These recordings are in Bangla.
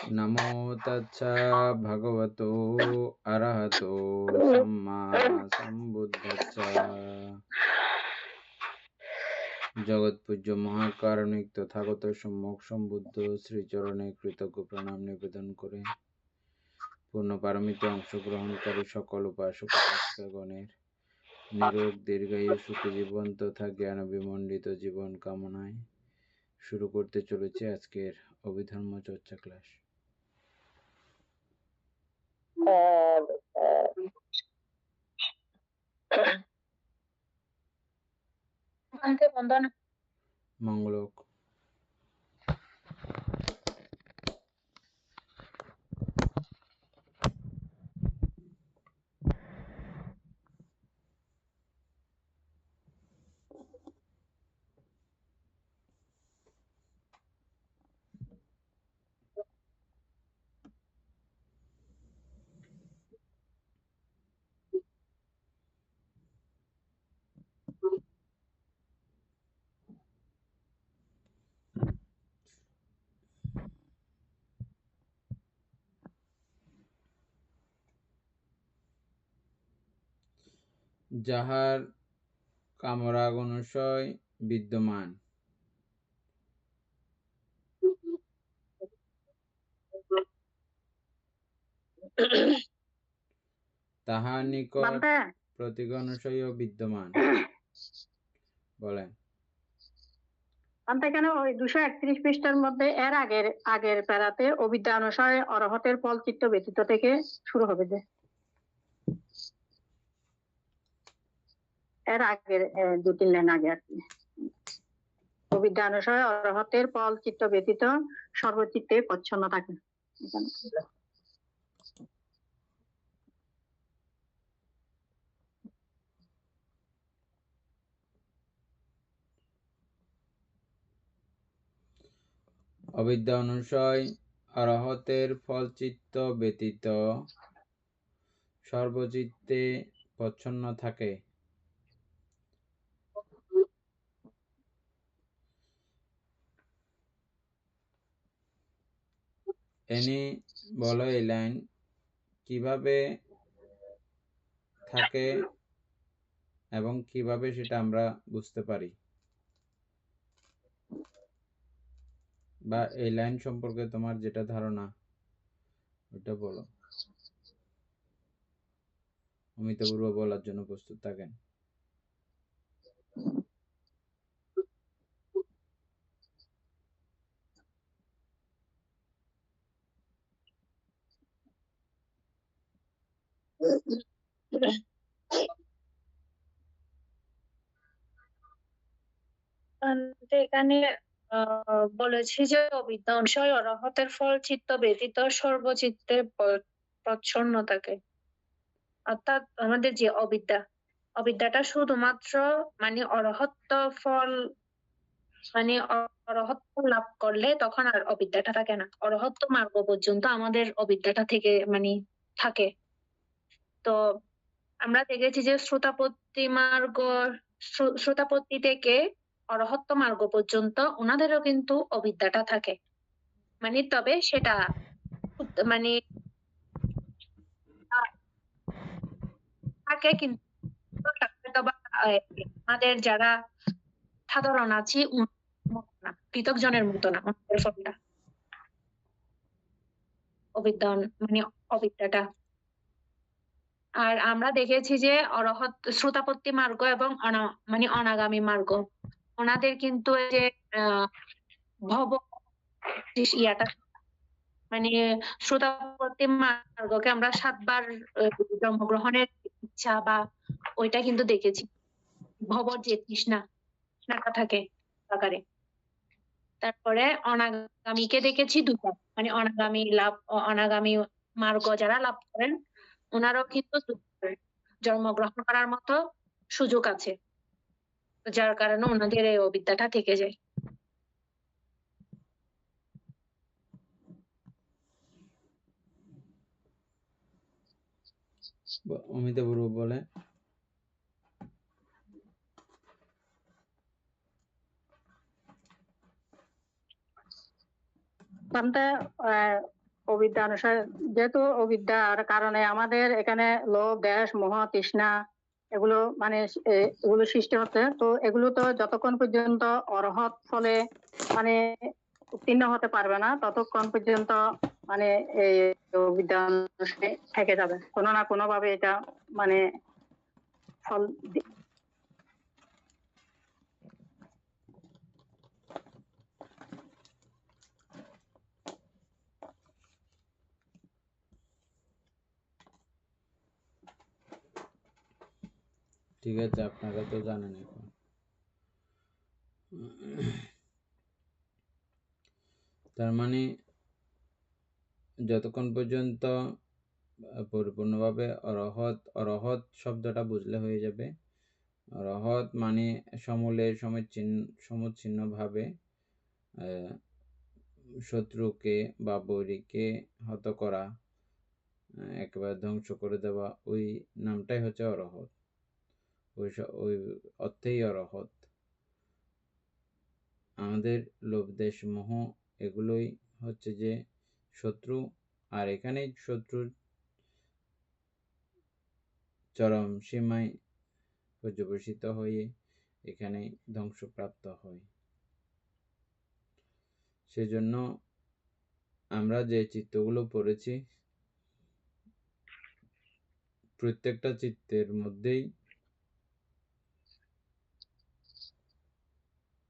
নমো তচ্ছা ভগবতো অরহতো সম্মা সম্বুদ্ধস্য। জগৎপূজ্য মহাকারণিক তথাগত সম্যক সম্বুদ্ধ শ্রীচরণে কৃতজ্ঞ প্রণাম নিবেদন করে পূর্ণ পারমিতে অংশগ্রহণকারী সকল উপাসক উপাসিকাগণের নিরোগ দীর্ঘায়ু সুখী জীবন তথা জ্ঞান বিমণ্ডিত জীবন কামনায় শুরু করতে চলেছে আজকের অভিধর্ম চর্চা ক্লাস। মঙ্গলক। যাহার কামরাগনুসয় বিদ্যমান তাহার নিকট প্রতীকানুসয় বিদ্যমান। বলেন কেন ওই 231 পৃষ্ঠার মধ্যে এর আগের প্যারাতে অবিদ্যা অনুসারে অরহতের ফল চিত্ত ব্যতীত থেকে শুরু হবে, যে এর আগের 2-3 লাইন আগে আর কি। অবিদ্যা অনুসারে অরহতের ফল চিত্ত ব্যতীত সর্বচিত্তে প্রচ্ছন্ন থাকে। অবিদ্যা অনুসয় অরহতের ফলচিত্ত ব্যতীত সর্বচিত্তে প্রচ্ছন্ন থাকে। এনি বলো এই লাইন কিভাবে থাকে এবং কিভাবে সেটা আমরা বুঝতে পারি, বা এই লাইন সম্পর্কে তোমার যেটা ধারণা ওটা বলো। অমিতাপূর্ব বলার জন্য প্রস্তুত থাকেন। এখানে বলেছি যে অবিদ্যা অনুসয় অরহতের ফল চিত্ত ব্যতীত সর্বচিত্তে প্রচ্ছন্ন থাকে। অর্থাৎ আমাদের যে অবিদ্যাটা শুধুমাত্র মানে অরহত্ত ফল, মানে অরহত্ত লাভ করলে তখন আর অবিদ্যাটা থাকে না। অরহত্ত মার্গ পর্যন্ত আমাদের অবিদ্যাটা থেকে মানে থাকে। তো আমরা দেখেছি যে শ্রোতাপত্তি থেকে অরহত্ত মার্গ পর্যন্ত ওনাদেরও কিন্তু অবিদ্যাটা থাকে, মানে তবে সেটা মানে থাকে কিন্তু আমাদের যারা সাধারণ আছি না, পৃথক জনের মতো না আমাদের ফলটা অবিদ্যা, মানে অবিদ্যাটা। আর আমরা দেখেছি যে অরহত শ্রোতাপত্তি মার্গ এবং মানে অনাগামী মার্গ, ওনাদের কিন্তু যে ভব ইয়াটা, মানে শ্রোতাপত্তি মার্গকে আমরা 7বার জন্মগ্রহণের ইচ্ছা বা ওইটা কিন্তু দেখেছি, ভবর যে তৃষ্ণাটা থাকে আকারে। তারপরে অনাগামীকে দেখেছি 2টা, মানে অনাগামী মার্গ যারা লাভ করেন ওনারও কিন্তু জন্মগ্রহণ করার মতো সুযোগ আছে, যার কারণে ওনাদের এই অবিদ্যাটা থেকে যায়। অমিতাপূর্ব বলে বান্দা অবিদ্যা অনুসারে, যেহেতু অবিদ্যার কারণে আমাদের এখানে লোভ, দেশ, মোহ, তৃষ্ণা এগুলো মানে এগুলো সৃষ্টি হচ্ছে। তো এগুলো তো যতক্ষণ পর্যন্ত অরহত ফলে মানে উত্তীর্ণ হতে পারবে না, ততক্ষণ পর্যন্ত মানে এই অবিদ্যা অনুসারে থেকে যাবে, কোনো না কোনো ভাবে এটা মানে ফল ঠিক আছে, আপনারা তো জানেন এখন। তার মানে যতক্ষণ পর্যন্ত পরিপূর্ণভাবে অরহত শব্দটা বুঝলে হয়ে যাবে। অরহত মানে সমূলে সমচ্ছিন্নভাবে শত্রুকে বা বৈরীকে হত করা, একেবারে ধ্বংস করে দেওয়া, ওই নামটাই হচ্ছে অরহত। ওই অর্থেই অরহত। আমাদের লোভ, দেশ, মোহ এগুলোই হচ্ছে যে শত্রু, আর এখানেই শত্রুর চরম সীমায় পর্যবসিত হয়ে এখানে ধ্বংসপ্রাপ্ত হয়। সেজন্য আমরা যে চিত্তগুলো পড়েছি, প্রত্যেকটা চিত্তের মধ্যেই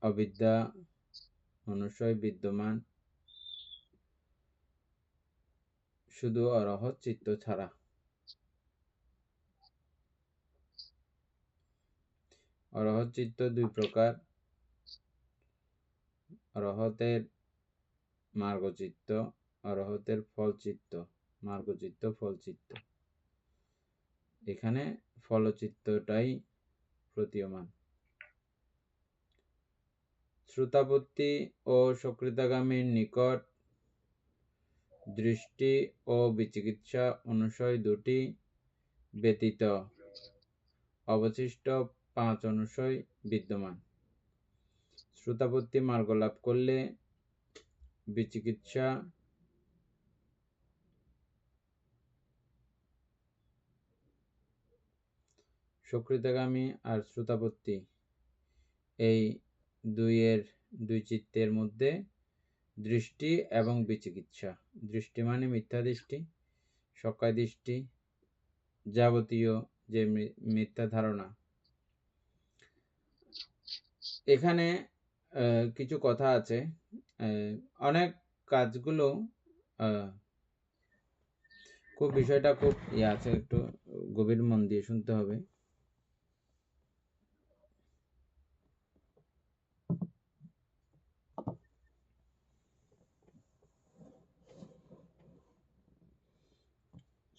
অবিদ্যা অনুসয় বিদ্যমান, শুধু অরহত চিত্ত ছাড়া। অরহত চিত্ত দুই প্রকার: অরহতের মার্গচিত্ত, অরহতের ফলচিত্ত। মার্গচিত্ত, ফলচিত্ত। এখানে ফলচিত্তটাই প্রতীয়মান। শ্রুতাপত্তি ও সকৃতাগামীর নিকট দৃষ্টি ও বিচিকিৎসা অনুসয় দুটি ব্যতীত অবশিষ্ট 5 অনুসয় বিদ্যমান। শ্রুতাপত্তি মার্গ লাভ করলে বিচিকিৎসা, সকৃতাগামী আর শ্রুতাপত্তি, এই দুই চিত্তের মধ্যে দৃষ্টি এবং বিচিকিৎসা। দৃষ্টি মানে মিথ্যা দৃষ্টি, সকায় দৃষ্টি, যাবতীয় যে মিথ্যা ধারণা। এখানে কিছু কথা আছে। অনেক কাজগুলো খুব বিষয়টা খুব আছে, একটু গভীর মন দিয়ে শুনতে হবে।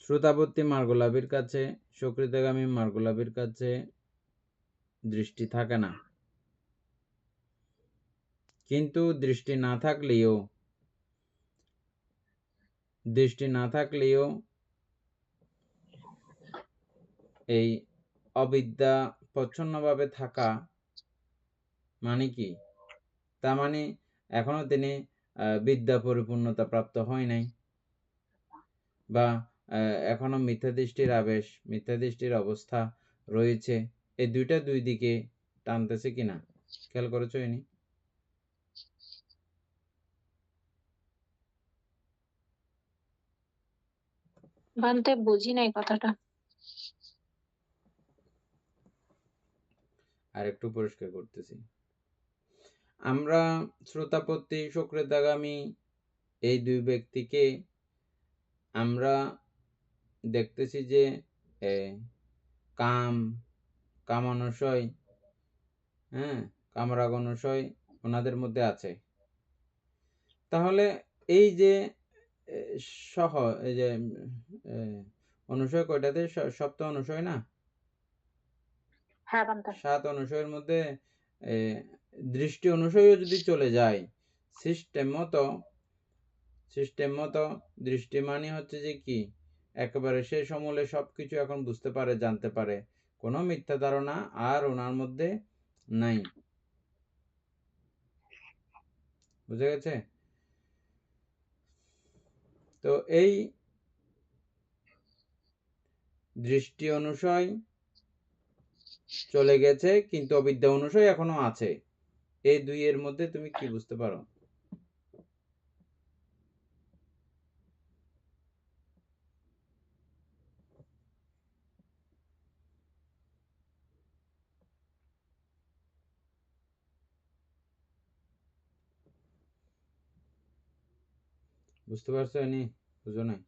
শ্রোতাবর্তী মার্গলাভের কাছে, সকৃতগামী মার্গলাভের কাছে দৃষ্টি থাকে না। কিন্তু দৃষ্টি না থাকলেও এই অবিদ্যা প্রচ্ছন্নভাবে থাকা মানে কি? তার মানে এখনো তিনি বিদ্যা পরিপূর্ণতা প্রাপ্ত হয় নাই, বা এখনো মিথ্যা দৃষ্টির আবেশ, মিথ্যা দৃষ্টির অবস্থা রয়েছে। এই দুই দিকে টানতেছে কিনা খেয়াল করেছো? ইনি বানতে বুঝি নাই কথাটা। আর একটু পরিষ্কার করতেছি। আমরা শ্রোতাপত্তি, সকৃতাগামী এই দুই ব্যক্তিকে আমরা দেখতেছি যে কাম অনুসয়, কামরাগ অনুসয় ওনাদের মধ্যে আছে। তাহলে এই যে এই যে অনুসয় কয়টাতে? সপ্তাহ অনুসয় না? 7 অনুসয়ের মধ্যে দৃষ্টি অনুসয়ও যদি চলে যায়, সিস্টেম মতো দৃষ্টি মানে হচ্ছে যে কি, একেবারে সে সমূলে সবকিছু এখন বুঝতে পারে, জানতে পারে, কোনো মিথ্যা ধারণা আর ওনার মধ্যে নাই। বুঝে গেছে? তো এই দৃষ্টি অনুসয় চলে গেছে, কিন্তু অবিদ্যা অনুসয় এখনো আছে। এই দুইয়ের মধ্যে তুমি কি বুঝতে পারো? বুঝতে পারছো? এনি বুঝো নাই?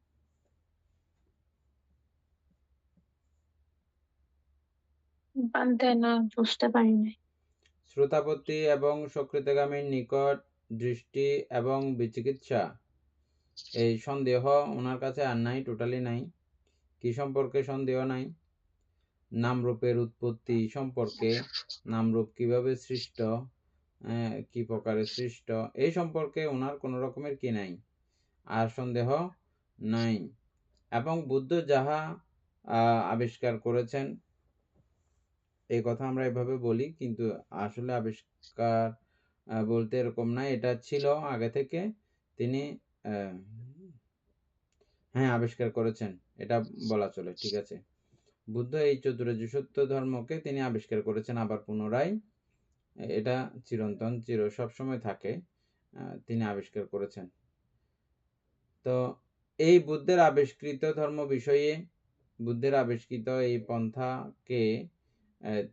বান্ধে না, বুঝতে পারি নাই। শ্রোতাপত্তি এবং সকৃতগামীর নিকট দৃষ্টি এবং বিচিকিৎসা, এই সন্দেহ ওনার কাছে আর নাই, টোটালি নাই। কি সম্পর্কে সন্দেহ নাই? নামরূপের উৎপত্তি সম্পর্কে, নামরূপ কিভাবে সৃষ্ট, কি প্রকারে সৃষ্ট, এই সম্পর্কে ওনার কোনো রকমের কি নাই, আর সন্দেহ নাই। এবং বুদ্ধ যাহা আবিষ্কার করেছেন, এই কথা আমরা এভাবে বলি, কিন্তু আসলে আবিষ্কার বলতে এরকম না, এটা ছিল আগে থেকে। তিনি হ্যাঁ আবিষ্কার করেছেন, এটা বলা চলে, ঠিক আছে। বুদ্ধ এই চতুরার্য সত্য ধর্মকে তিনি আবিষ্কার করেছেন আবার পুনরায়, এটা চিরন্তন, সবসময় থাকে, তিনি আবিষ্কার করেছেন। তো এই বুদ্ধের আবিষ্কৃত ধর্ম বিষয়ে, বুদ্ধের আবিষ্কৃত এই পন্থাকে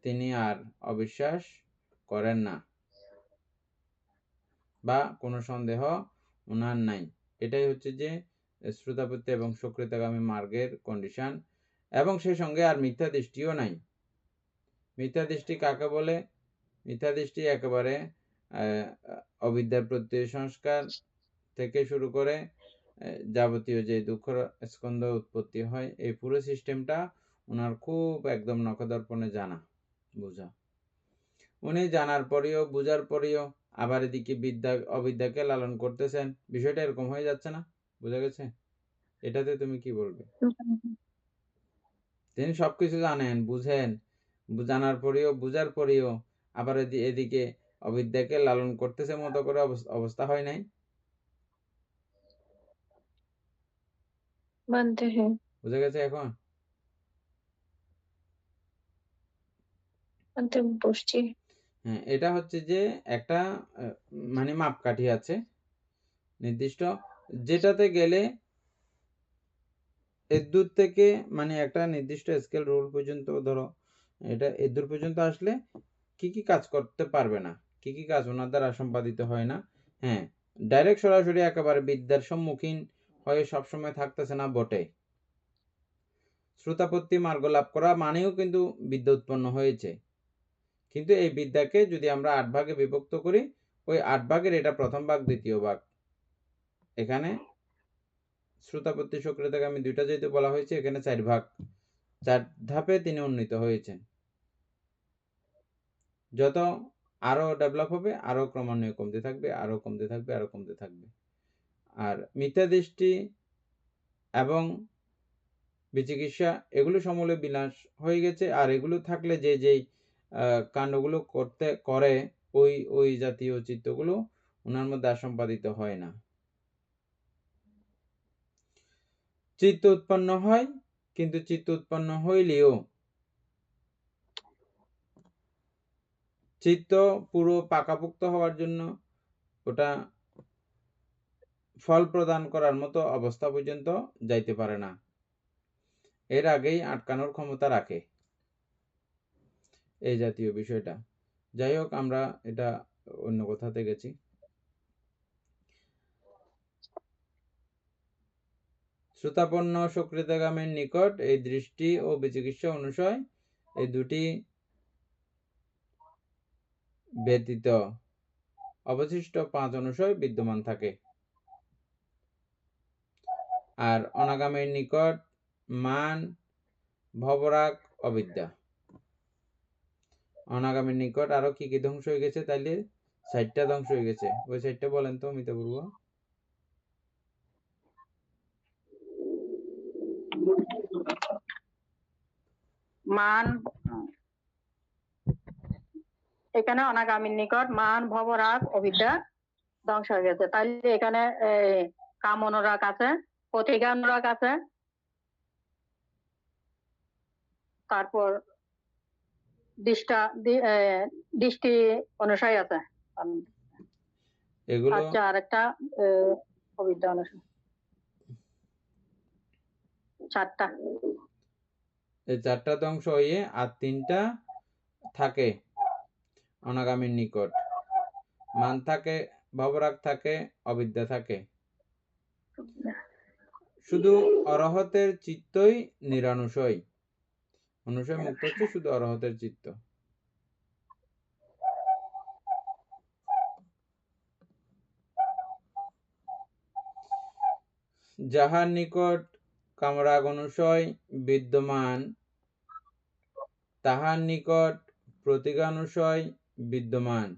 তিনি আর অবিশ্বাস করেন না, বা কোনো সন্দেহ ওনার নাই। এটাই হচ্ছে যে শ্রোতাপত্তি এবং সকৃতগামী মার্গের কন্ডিশন। এবং সেই সঙ্গে আর মিথ্যা দৃষ্টিও নাই। মিথ্যা দৃষ্টি কাকে বলে? মিথ্যা দৃষ্টি একেবারে অবিদ্যার প্রত্যয় সংস্কার থেকে শুরু করে যাবতীয় যে দুঃখ স্কন্ধ উৎপত্তি হয়, এই পুরো সিস্টেমটা ওনার খুব একদম নখদর্পণে জানা, বোঝা। উনি জানার পরেও, বুঝার পরেও আবার এদিকে অবিদ্যাকে লালন করতেছেন। বিষয়টা এরকম হয়ে যাচ্ছে না? বোঝা গেছে? এটাতে তুমি কি বলবে? তিনি সবকিছু জানেন, বুঝেন, জানার পরেও, বুঝার পরেও আবার এদিকে অবিদ্যাকে লালন করতেছে মতো করে অবস্থা হয় নাই? বান্ধে হ্যাঁ, বুঝা গেছে এখন? বান্ধে বুঝছি। হ্যাঁ, এটা হচ্ছে যে একটা মানে মাপকাঠি আছে নির্দিষ্ট, যেটাতে গেলে এদূর থেকে, মানে একটা নির্দিষ্ট স্কেল রুল পর্যন্ত, ধরো এটা এদূর পর্যন্ত আসলে কি কি কাজ করতে পারবে না, কি কি কাজ ওনার দ্বারা সম্পাদিত হয় না। হ্যাঁ, ডাইরেক্ট সরাসরি একেবারে বিদ্যার সম্মুখীন হয়ে সবসময় থাকতেছে না বটে। শ্রোতাপত্তি মার্গ লাভ করা মানেও কিন্তু বিদ্যা উৎপন্ন হয়েছে, কিন্তু এই বিদ্যাকে যদি আমরা 8 ভাগে বিভক্ত করি, ওই 8 ভাগের এটা প্রথম ভাগ, দ্বিতীয় ভাগ। এখানে শ্রোতাপত্তি সক্রিয়তাগামী দুইটা যেহেতু বলা হয়েছে, এখানে 4 ভাগ, 4 ধাপে তিনি উন্নীত হয়েছেন। যত আরো ডেভেলপ হবে, আরো ক্রমান্বয়ে কমতে থাকবে, আরো কমতে থাকবে, আরো কমতে থাকবে। আর মিথ্যা দৃষ্টি এবং বিচিকিৎসা, এগুলো সমূলে বিনাশ হয়ে গেছে। আর এগুলো থাকলে যে যেই কাণ্ডগুলো করে ওই জাতীয় চিত্তগুলো ওনার মধ্যে আসম্পাদিত হয় না। চিত্ত উৎপন্ন হয়, কিন্তু চিত্ত উৎপন্ন হইলেও চিত্ত পুরো পাকাপোক্ত হওয়ার জন্য, ওটা ফল প্রদান করার মতো অবস্থা পর্যন্ত যাইতে পারে না, এর আগেই আটকানোর ক্ষমতা রাখে, এই জাতীয় বিষয়টা। যাই হোক, আমরা এটা অন্য কথাতে গেছি। শ্রোতাপন্ন সকৃতগামীর নিকট এই দৃষ্টি ও বিচিকিৎসা অনুসয়, এই দুটি ব্যতীত অবশিষ্ট 5 অনুসয় বিদ্যমান থাকে। আর অনাগামীর নিকট মান, ভবরাগ, অবিদ্যা। অনাগামীর নিকট আরো কি কি ধ্বংস হয়ে গেছে? তাইলে 60টা ধ্বংস হয়ে গেছে। ওই 60টা বলেন তো মিতাপূর্ব। মান, এখানে অনাগামীর নিকট মান, ভবরাগ, অবিদ্যা ধ্বংস হয়ে গেছে। তাইলে এখানে কাম অনুরাগ আছে, প্রতিজ্ঞানুরাগ আছে, তারপর দৃষ্টি অনুসারী আছে। এগুলো আচ্ছা, আরেকটা অবিদ্যা অনুসারী, 4টা। এই 4টা ধ্বংস হয়ে আর 3টা থাকে অনাগামীর নিকট। মান থাকে, ভবরাগ থাকে, অবিদ্যা থাকে। শুধু অরহতের চিত্তই নিরানুষয়। অনুষয় মুক্ত হচ্ছে শুধু অরহতের চিত্ত। যাহার নিকট কামরাগ অনুষয় বিদ্যমান, তাহার নিকট প্রতীকানুষয় বিদ্যমান।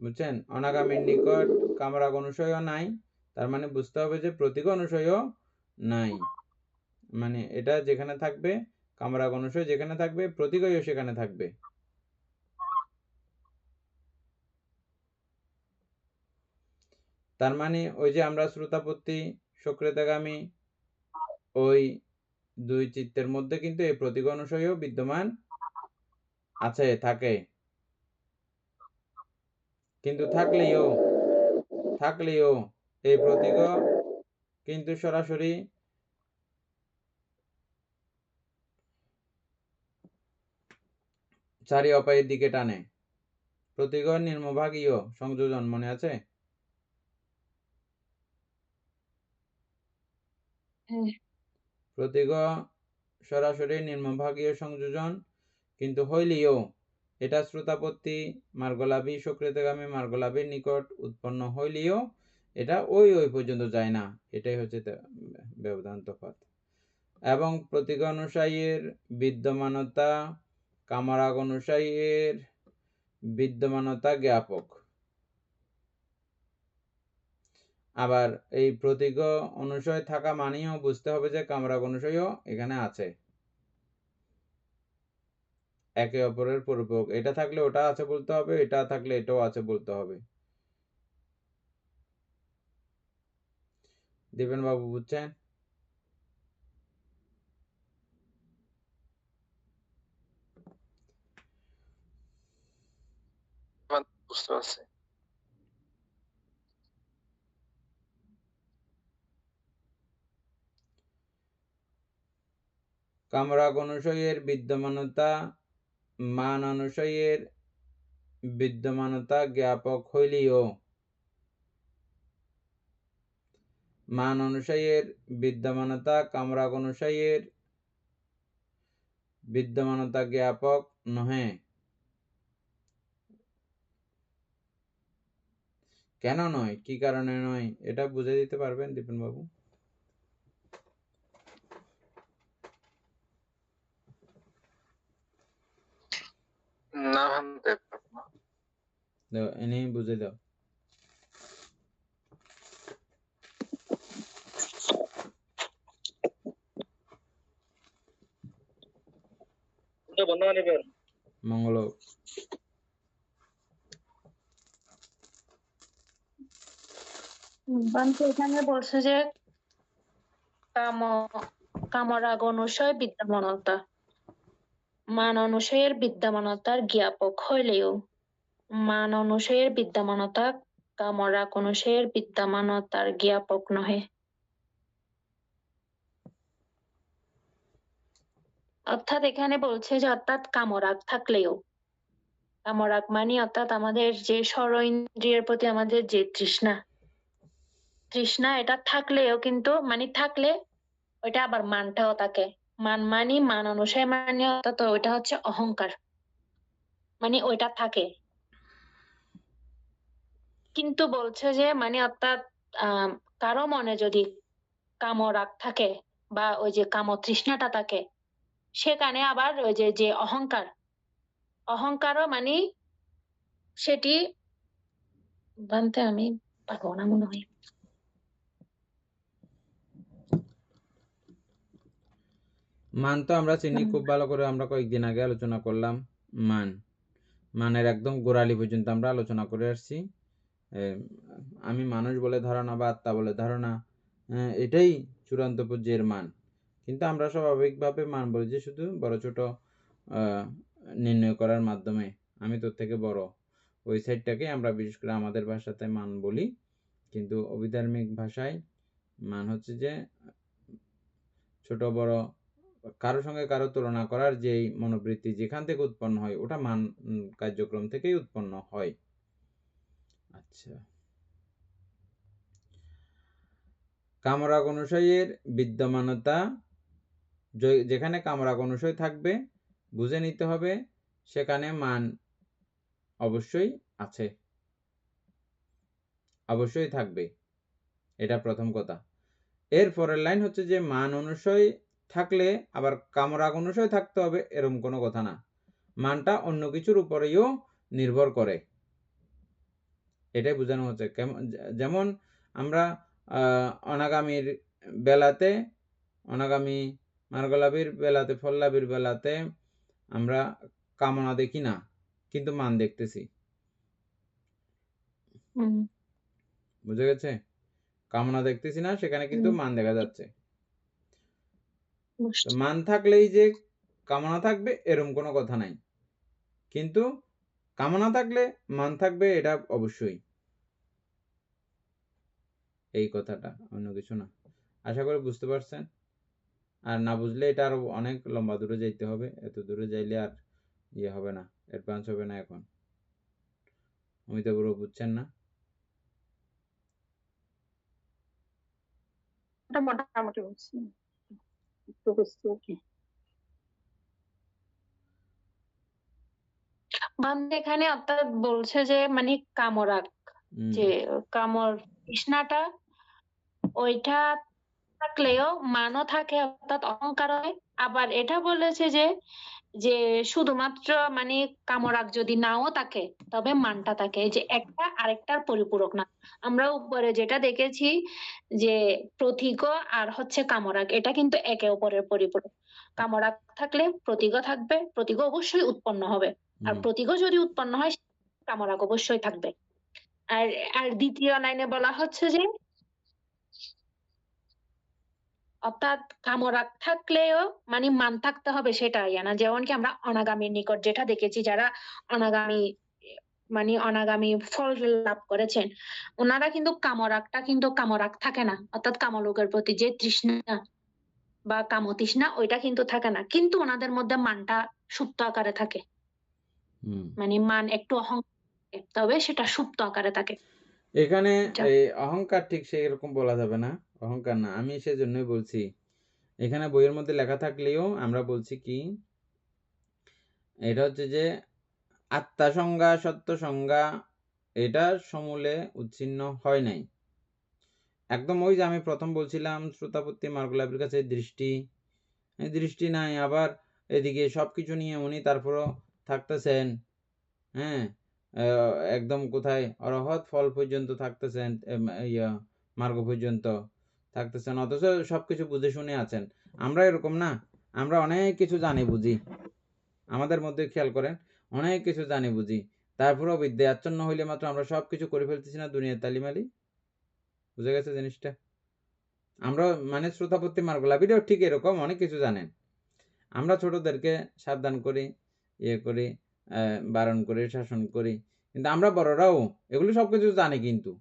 বুঝছেন? অনাগামীর নিকট কামরাগ অনুষয়ও নাই, তার মানে বুঝতে হবে যে প্রতীক অনুষয়ও নাই। মানে এটা যেখানে থাকবে, কামরাগ অনুষয় যেখানে থাকবে, প্রতীকও সেখানে থাকবে। তার মানে ওই যে আমরা শ্রোতাপত্তি, সক্রেতাগামী, ওই 2 চিত্তের মধ্যে কিন্তু এই প্রতীক অনুষয়ও বিদ্যমান আছে, থাকে। কিন্তু থাকলেও এই প্রতীক কিন্তু সরাসরি চারি অপায়ের দিকে টানে। প্রতীক নিম্নভাগীয় সংযোজন মনে আছে? প্রতীক সরাসরি নিম্নভাগীয় সংযোজন, কিন্তু হইলেও এটা শ্রোতাপত্তি মার্গলাভী, সক্রেতগামী মার্গলাভীর নিকট উৎপন্ন হইলেও এটা ওই পর্যন্ত যায় না। এটাই হচ্ছে ব্যবধান তফাৎ। এবং প্রতীক অনুসায়ীর বিদ্যমানতা কামরাগ অনুসায়ীর বিদ্যমানতা জ্ঞাপক। আবার এই প্রতীক অনুষয় থাকা মানেও বুঝতে হবে যে কামরাগ অনুষয়ও এখানে আছে, একে অপরের পরিপূরক। এটা থাকলে ওটা আছে বলতে হবে, এটা থাকলে এটাও আছে বলতে হবে। দীপেন বাবু বুঝছেন? বুঝতে পারছি। কামরাগ অনুষয়ের বিদ্যমানতা মান অনুষয়ের বিদ্যমানতা জ্ঞাপক হইলেও, মান অনুষয়ের বিদ্যমানতা কামরাগ অনুষয়ের বিদ্যমানতা জ্ঞাপক নহে। কেন নয়, কি কারণে নয়, এটা বুঝে দিতে পারবেন দীপেন বাবু? না ভাবতে পারবো না। এনে বুঝে দাও। মঙ্গল। এখানে বলছে যে কামরাগ অনুষয় বিদ্যমানতা মান অনুষয়ের বিদ্যমানতার জ্ঞাপক হইলেও, মান অনুষয়ের বিদ্যমানতা কামরাগ অনুষয়ের বিদ্যমানতার জ্ঞাপক নহে। অর্থাৎ এখানে বলছে যে অর্থাৎ কামরাগ থাকলেও, কামরাগ মানে অর্থাৎ আমাদের যে ইন্দ্রিয়ের প্রতি আমাদের যে তৃষ্ণা এটা থাকলেও কিন্তু মানে থাকলে ওইটা আবার মানটাও থাকে। মান অনুসারে মানে অর্থাৎ ওইটা হচ্ছে অহংকার, মানে ওইটা থাকে। কিন্তু বলছে যে মানে অর্থাৎ কারো মনে যদি কামরাগ থাকে বা ওই যে কাম তৃষ্ণাটা থাকে, সেখানে আবার ওই যে অহংকারও মানে সেটি জানতে আমি পারবো না মনে হয়। মান তো আমরা চিনি খুব ভালো করে, আমরা কয়েকদিন আগে আলোচনা করলাম। মানের একদম গোড়ালি পর্যন্ত আমরা আলোচনা করে আসছি। আমি মানুষ বলে ধারণা বা আত্মা বলে ধারণা, এটাই চূড়ান্ত পর্যায়ের মান। কিন্তু আমরা স্বাভাবিকভাবে মান বলি যে শুধু বড় ছোট নির্ণয় করার মাধ্যমে, আমি তোর থেকে বড়, ওই সাইডটাকে আমরা বিশেষ করে আমাদের ভাষাতে মান বলি। কিন্তু অভিধার্মিক ভাষায় মান হচ্ছে যে ছোট বড় কারো সঙ্গে কারো তুলনা করার যেই মনোবৃত্তি যেখান থেকে উৎপন্ন হয়, ওটা মান কার্যক্রম থেকেই উৎপন্ন হয়। আচ্ছা, কামরাগ অনুষয়ের বিদ্যমানতা, যেখানে কামরাগ অনুষয় থাকবে বুঝে নিতে হবে সেখানে মান অবশ্যই আছে, অবশ্যই থাকবে, এটা প্রথম কথা। এর পরের লাইন হচ্ছে যে মান অনুষয় থাকলে আবার কামরাগ অনুষয় থাকতে হবে এরকম কোনো কথা না। মানটা অন্য কিছুর উপরেও নির্ভর করে, এটাই বোঝানো হচ্ছে। যেমন আমরা অনাগামীর বেলাতে, অনাগামী মার্গলাভীর বেলাতে, ফললাভীর বেলাতে আমরা কামনা দেখি না, কিন্তু মান দেখতেছি। বুঝে গেছে? কামনা দেখতেছি না, সেখানে কিন্তু মান দেখা যাচ্ছে। মান থাকলেই যে কামনা থাকবে এরকম কোনো কথা নাই, কিন্তু কামনা থাকলে মান থাকবে, এটা অবশ্যই। এই কথাটা, অন্য কিছু না। আশা করি বুঝতে পারছেন। আর না বুঝলে এটা আরো অনেক লম্বা দূরে যাইতে হবে, এত দূরে যাইলে আর ইয়ে হবে না, অ্যাডভান্স হবে না। এখন অমিতা পুরো বুঝছেন না? মোটামুটি বুঝছি, একটু বুঝছি আর কি। বান্দে এখানে অর্থাৎ বলছে যে মানে কামরাগ, যে কামর তৃষ্ণাটা ওইটা থাকলেও মানও থাকে, অর্থাৎ অহংকার হয়। আবার এটা বলেছে যে যে শুধুমাত্র মানে কামরাগ যদি নাও থাকে তবে মানটা থাকে, যে একটা আরেকটার পরিপূরক না। আমরা উপরে যেটা দেখেছি যে প্রতীক আর হচ্ছে কামরাগ, এটা কিন্তু একে অপরের পরিপূরক। কামরাগ থাকলে প্রতীক থাকবে, প্রতীক অবশ্যই উৎপন্ন হবে। আর প্রতীক যদি উৎপন্ন হয় কামরাগ অবশ্যই থাকবে। আর আর দ্বিতীয় লাইনে বলা হচ্ছে যে অর্থাৎ কামরাগ থাকলেও মানে মান থাকতে হবে, সেটা ইয়া না। যেমন কি আমরা অনাগামীর নিকট যেটা দেখেছি, যারা অনাগামী মানে অনাগামী ফল লাভ করেছেন, ওনারা কিন্তু কামরাগটা কিন্তু কামরাগ থাকে না, অর্থাৎ কামলোকের প্রতি যে তৃষ্ণা বা কামতৃষ্ণা ওইটা কিন্তু থাকে না, কিন্তু ওনাদের মধ্যে মানটা সুপ্ত আকারে থাকে। মানে মান একটু অহংকার, তবে সেটা সুপ্ত আকারে থাকে। এখানে এই অহংকার ঠিক সেরকম বলা যাবে না, অহংকার না। আমি সেজন্যই বলছি এখানে বইয়ের মধ্যে লেখা থাকলেও আমরা বলছি কি, এটা হচ্ছে যে আত্মা সংজ্ঞা, সত্য সংজ্ঞা, এটা সমূলে উচ্ছিন্ন হয় নাই। একদম ওই যে আমি প্রথম বলছিলাম শ্রোতাপত্তি মার্গলাভের কাছে দৃষ্টি নাই, আবার এদিকে সবকিছু নিয়ে উনি তারপরও থাকতেছেন। হ্যাঁ, একদম কোথায় অরহৎ ফল পর্যন্ত থাকতেছেন, মার্গ পর্যন্ত থাকতেছেন, অথচ সবকিছু বুঝে শুনে আছেন। আমরা এরকম না, আমরা অনেক কিছু জানি বুঝি, আমাদের মধ্যে খেয়াল করেন, অনেক কিছু জানি বুঝি, তারপরেও বিদ্যা আচ্ছন্ন হইলে মাত্র আমরা সবকিছু করে ফেলতেছি না দুনিয়ার তালিমালি। বুঝে গেছে জিনিসটা? আমরা মানে শ্রোতাপত্তি মার্গলাভীরাও ঠিক এরকম অনেক কিছু জানেন। আমরা ছোটদেরকে সাবধান করি, ইয়ে করি, বারণ করি, শাসন করি, কিন্তু আমরা বড়রাও এগুলো সবকিছু জানি। কিন্তু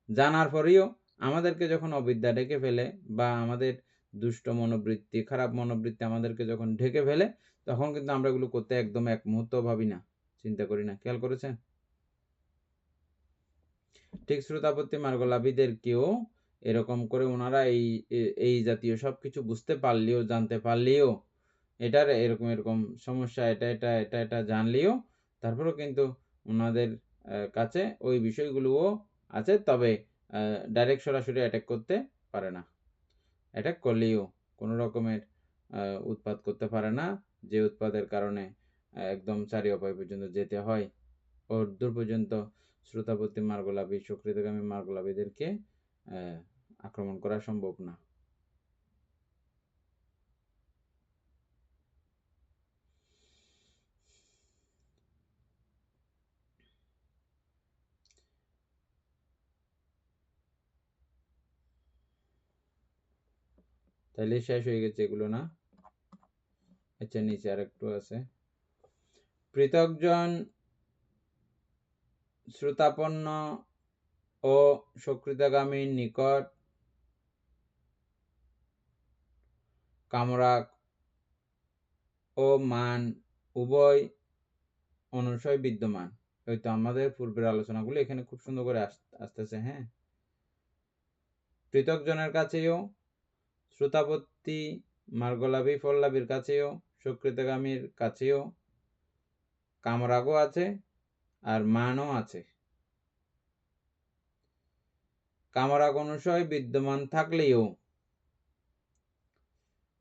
জানার পরেও আমাদেরকে যখন অবিদ্যা ঢেকে ফেলে, বা আমাদের দুষ্ট মনোবৃত্তি, খারাপ মনোবৃত্তি আমাদেরকে যখন ঢেকে ফেলে, তখন কিন্তু আমরা এগুলো করতে একদম এক মুহূর্ত ভাবি না, চিন্তা করি না। খেয়াল করেছেন? ঠিক শ্রোতাপত্তি মার্গলাভীদেরকেও এরকম করে ওনারা এই জাতীয় সবকিছু বুঝতে পারলেও, জানতে পারলেও, এটার এরকম এরকম সমস্যা, এটা এটা এটা এটা জানলেও তারপরেও কিন্তু ওনাদের কাছে ওই বিষয়গুলোও আছে, তবে ডাইরেক্ট সরাসরি অ্যাটাক করতে পারে না। অ্যাটাক করলেও কোনো রকমের উৎপাত করতে পারে না, যে উৎপাদের কারণে একদম চারি অপায় পর্যন্ত যেতে হয়, ওর দূর পর্যন্ত শ্রোতাপত্তি মার্গলাভী, সুকৃতগামী মার্গলাভীদেরকে আক্রমণ করা সম্ভব না। তাহলে শেষ হয়ে গেছে এগুলো না? আচ্ছা, নিচে আর একটু আছে। পৃথকজন শ্রোতাপন্ন ও সক্রিয়তাগামীর নিকট কামরাগ ও মান উভয় অনুশয় বিদ্যমান। হয়তো আমাদের পূর্বের আলোচনাগুলো এখানে খুব সুন্দর করে আসতেছে। হ্যাঁ, পৃথকজনের কাছেও, শ্রোতাপত্তি মার্গলাভী ফললাভীর কাছেও, সক্রিয়তাগামীর কাছেও কামরাগও আছে আর মানও আছে। কামরাগ অনুশয় বিদ্যমান থাকলেও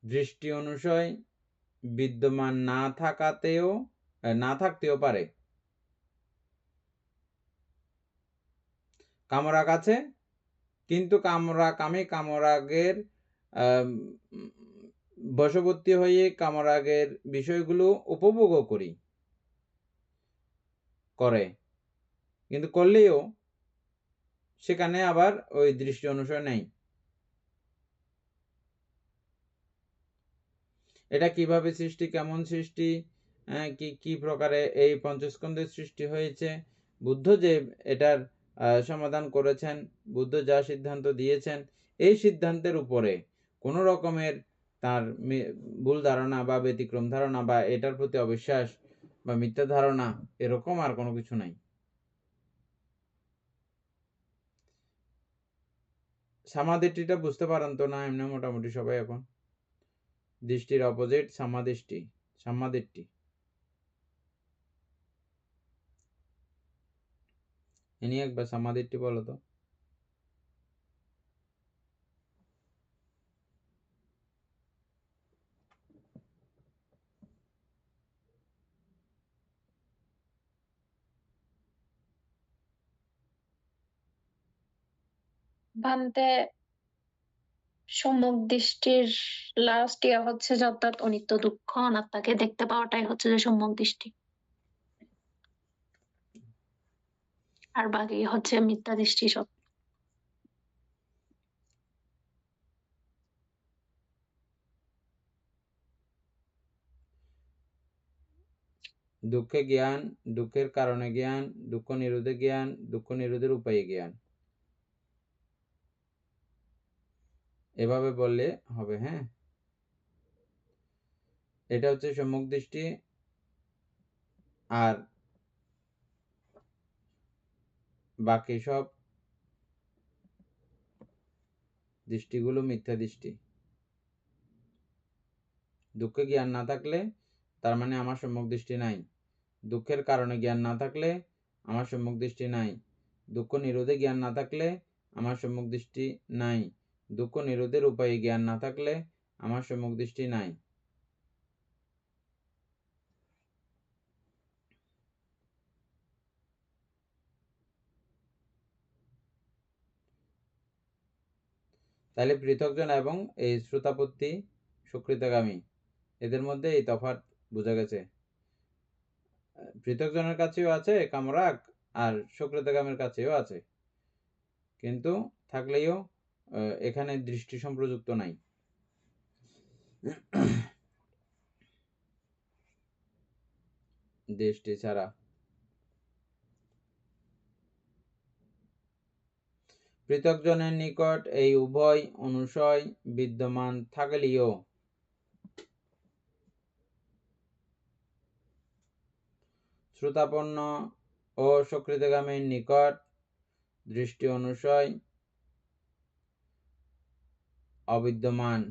দৃষ্টি অনুশয় বিদ্যমান না থাকতেও পারে। কামরাগ আছে, কিন্তু আমি কামরাগের বশবর্তী হয়ে কামরাগের বিষয়গুলো উপভোগও করে, কিন্তু করলেও সেখানে আবার ওই দৃষ্টি অনুশয় নেই। এটা কিভাবে সৃষ্টি, কেমন সৃষ্টি, কি প্রকারে এই পঞ্চস্কন্ধের সৃষ্টি হয়েছে, বুদ্ধ যে এটার সমাধান করেছেন, বুদ্ধ যা সিদ্ধান্ত দিয়েছেন, এই সিদ্ধান্তের উপরে কোনো রকমের তার ভুল ধারণা বা ব্যতিক্রম ধারণা বা এটার প্রতি অবিশ্বাস বা মিথ্যা ধারণা এরকম আর কোনো কিছু নাই। সামাদৃষ্টিটা বুঝতে পারেন তো না? এমনি মোটামুটি সবাই এখন দৃষ্টির অপোজিট সামাদৃষ্টি, সাম্মাদৃষ্টি। ইনি একবার সামাদৃষ্টি বলো তো। ভান্তে সম্যক দৃষ্টির লাস্ট ইয়া হচ্ছে যে অর্থাৎ অনিত্য দুঃখ অনাত্মাকে দেখতে পাওয়াটাই হচ্ছে যে সম্যক দৃষ্টি, আর বাকি হচ্ছে মিথ্যা দৃষ্টি সব। দুঃখে জ্ঞান, দুঃখের কারণে জ্ঞান, দুঃখ নিরোধে জ্ঞান, দুঃখ নিরোধের উপায়ে জ্ঞান, এভাবে বললে হবে। হ্যাঁ, এটা হচ্ছে সম্যক দৃষ্টি, আর বাকি সব দৃষ্টিগুলো মিথ্যা দৃষ্টি। দুঃখে জ্ঞান না থাকলে তার মানে আমার সম্যক দৃষ্টি নাই। দুঃখের কারণে জ্ঞান না থাকলে আমার সম্যক দৃষ্টি নাই। দুঃখ নিরোধে জ্ঞান না থাকলে আমার সম্যক দৃষ্টি নাই। দুঃখ নিরোধের উপায়ে জ্ঞান না থাকলে আমার সম্যক দৃষ্টি নাই। তাহলে পৃথকজন এবং এই শ্রোতাপত্তি সক্রিয়তাগামী এদের মধ্যে এই তফাৎ বোঝা গেছে। পৃথকজনের কাছেও আছে কামরাগ, আর সক্রিয়তাগামীর কাছেও আছে, কিন্তু থাকলেও এখানে দৃষ্টি সম্প্রযুক্ত নাই। দৃষ্টি ছাড়া পৃথকজনের নিকট এই উভয় অনুশয় বিদ্যমান থাকলেও শ্রোতাপন্ন ও সক্রিয়তাগামীর নিকট দৃষ্টি অনুশয় অবিদ্যমান।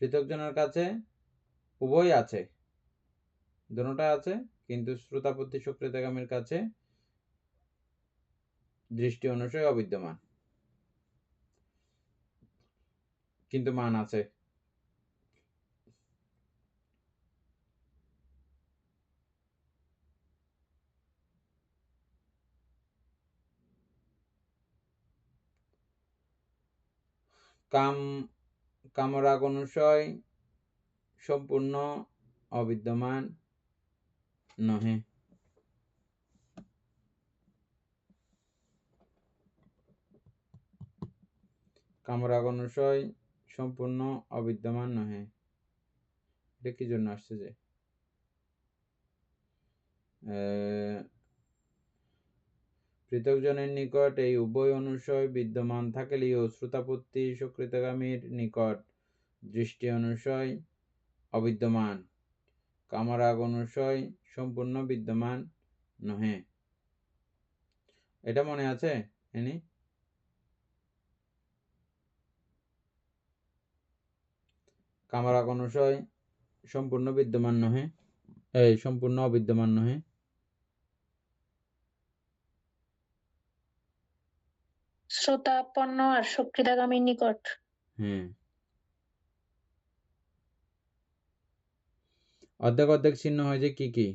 পৃথকজনের কাছে উভয় আছে, দুটোটা আছে, কিন্তু শ্রোতাপত্তি সক্রিয়তাগামীর কাছে দৃষ্টি অনুশয় অবিদ্যমান, কিন্তু মান আছে। কামরাগ অনুশয় সম্পূর্ণ অবিদ্যমান নহে। কামরাগ অনুশয় সম্পূর্ণ অবিদ্যমান নহে। এটা কি জন্য আসছে যে পৃথকজনের নিকট এই উভয় অনুশয় বিদ্যমান থাকিলেও শ্রোতাপত্তি সুকৃতগামীর নিকট দৃষ্টি অনুশয় অবিদ্যমান, কামরাগ অনুশয় সম্পূর্ণ বিদ্যমান নহে। এটা মনে আছে এনি? কামরাগ অনুশয় সম্পূর্ণ বিদ্যমান নহে, সম্পূর্ণ অবিদ্যমান নহে। শ্রোতাপন্ন আর সুকৃতাগামীর নিকট। হ্যাঁ, অর্ধেক অর্ধেক চিহ্ন হয় যে কি কি?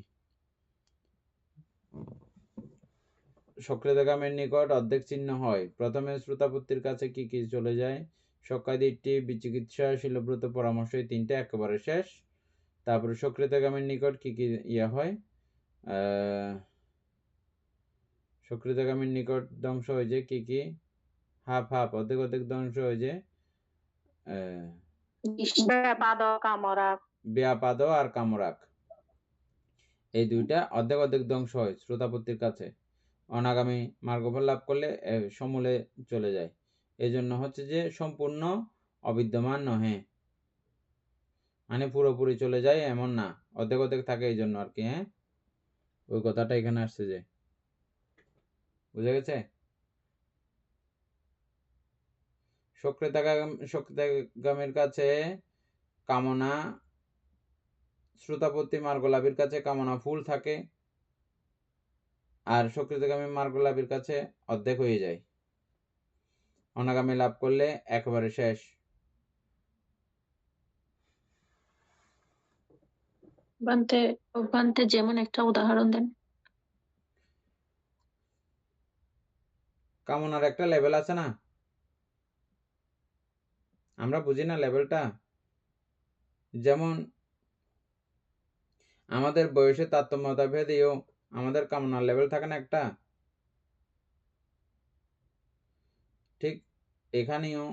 সক্রেতগামের নিকট অর্ধেক চিহ্ন হয়। প্রথমে শ্রোতাপত্তির কাছে কি কি চলে যায়? সকাদিট্টি, বিচিকিৎসা, শিলব্রত, পরামর্শ, এই তিনটা একেবারে শেষ। তারপরে সক্রেতগামের নিকট কি কি ইয়া হয়? সক্রেতগামীর নিকট ধ্বংস হয় যে কি কি? হাফ হাফ, অর্ধেক অর্ধেক ধ্বংস হয় যে ব্যাপাদ আর কামরাগ, এই দুইটা অর্ধেক অর্ধেক ধ্বংস হয় শ্রোতাপত্তির কাছে। অনাগামী মার্গফল লাভ করলে সমূলে চলে যায়। এই জন্য হচ্ছে যে সম্পূর্ণ অবিদ্যমান নহে, মানে পুরোপুরি চলে যায় এমন না, অর্ধেক অর্ধেক থাকে, এই জন্য আর কি। হ্যাঁ, ওই কথাটা এখানে আসছে যে, বুঝা গেছে? সক্রেতাগামীর কাছে কামনা, শ্রোতাপত্তি মার্গলাভীর কাছে কামনা ফুল থাকে, আর সক্রেতগামী মার্গলাভীর কাছে অর্ধেক হয়ে যায়। অনাগামী লাভ করলে একেবারে শেষ। বান্তে যেমন একটা উদাহরণ দেন। কামনার একটা লেভেল আছে না, আমরা বুঝি না লেভেলটা? যেমন আমাদের বয়সে তারতম্যতা ভেদেও আমাদের কামনার লেভেল থাকে না একটা, ঠিক এখানেও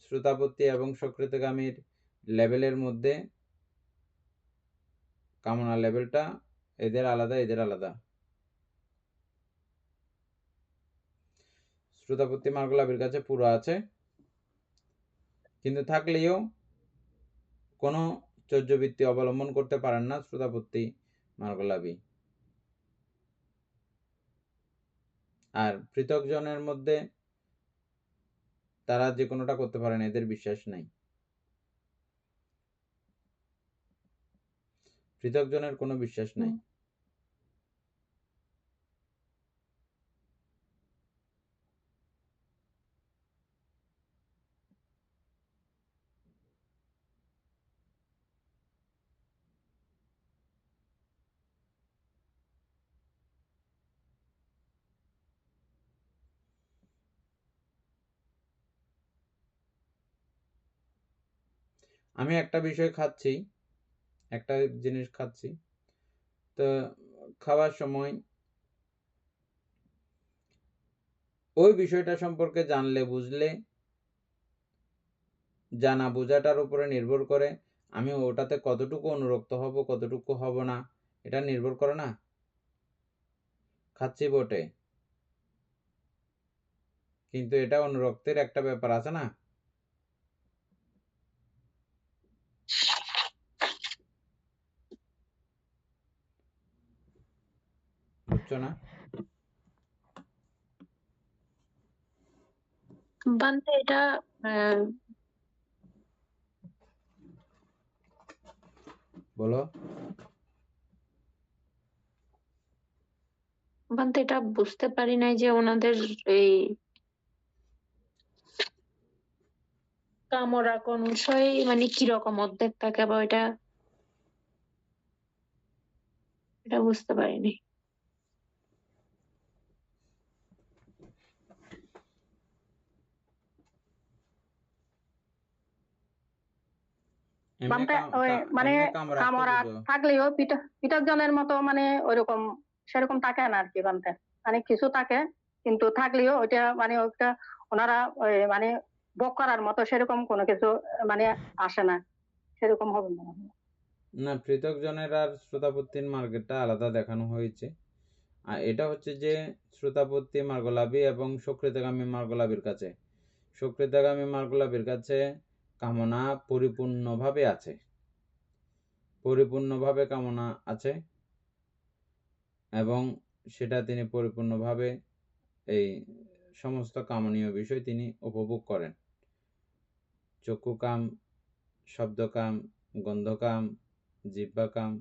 শ্রোতাপত্তি এবং সক্রেতগামীর লেভেলের মধ্যে কামনার লেভেলটা এদের আলাদা, এদের আলাদা। শ্রোতাপত্তি মার্গলাভীর কাছে পুরো আছে, কিন্তু থাকলেও কোনো চর্যবৃত্তি অবলম্বন করতে পারেন না শ্রোতাপত্তি মার্গলাভী। আর পৃথকজনের মধ্যে তারা যে কোনোটা করতে পারেন, এদের বিশ্বাস নাই। পৃথকজনের কোনো বিশ্বাস নাই। আমি একটা বিষয় খাচ্ছি, একটা জিনিস খাচ্ছি, তো খাওয়ার সময় ওই বিষয়টা সম্পর্কে জানলে বুঝলে, জানা বোঝাটার উপরে নির্ভর করে আমি ওটাতে কতটুকু অনুরক্ত হব, কতটুকু হব না, এটা নির্ভর করে না। খাচ্ছি বটে, কিন্তু এটা অনুরক্তের একটা ব্যাপার আছে না, বুঝছো না? বান্তে এটা বলো। বান্তে এটা বুঝতে পারি নাই যে ওনাদের এই কামরাগ অনুশয় মানে কিরকম অর্ধেক থাকে, বা এটা বুঝতে পারিনি। মানে কামরাগ থাকলেও পৃথকজনের মতো মানে ওইরকম সেরকম থাকে না আর কি। বানতে মানে কিছু থাকে, কিন্তু থাকলেও ওইটা মানে ওইটা ওনারা মানে ভোগ করার মতো সেরকম কোনো কিছু মানে আসে না, সেরকম হবে না। না, পৃথক জনের আর শ্রোতাপত্তির মার্গটা আলাদা দেখানো হয়েছে। আর এটা হচ্ছে যে শ্রোতাপত্তি মার্গলাভী এবং সক্রিয়তাগামী মার্গলাভীর কাছে, সক্রিয়তাগামী মার্গলাভীর কাছে কামনা পরিপূর্ণভাবে আছে, পরিপূর্ণভাবে কামনা আছে এবং সেটা তিনি পরিপূর্ণভাবে এই সমস্ত কামনীয় বিষয় তিনি উপভোগ করেন। চক্ষুকাম, শব্দকাম, গন্ধকাম, জিহ্বাকাম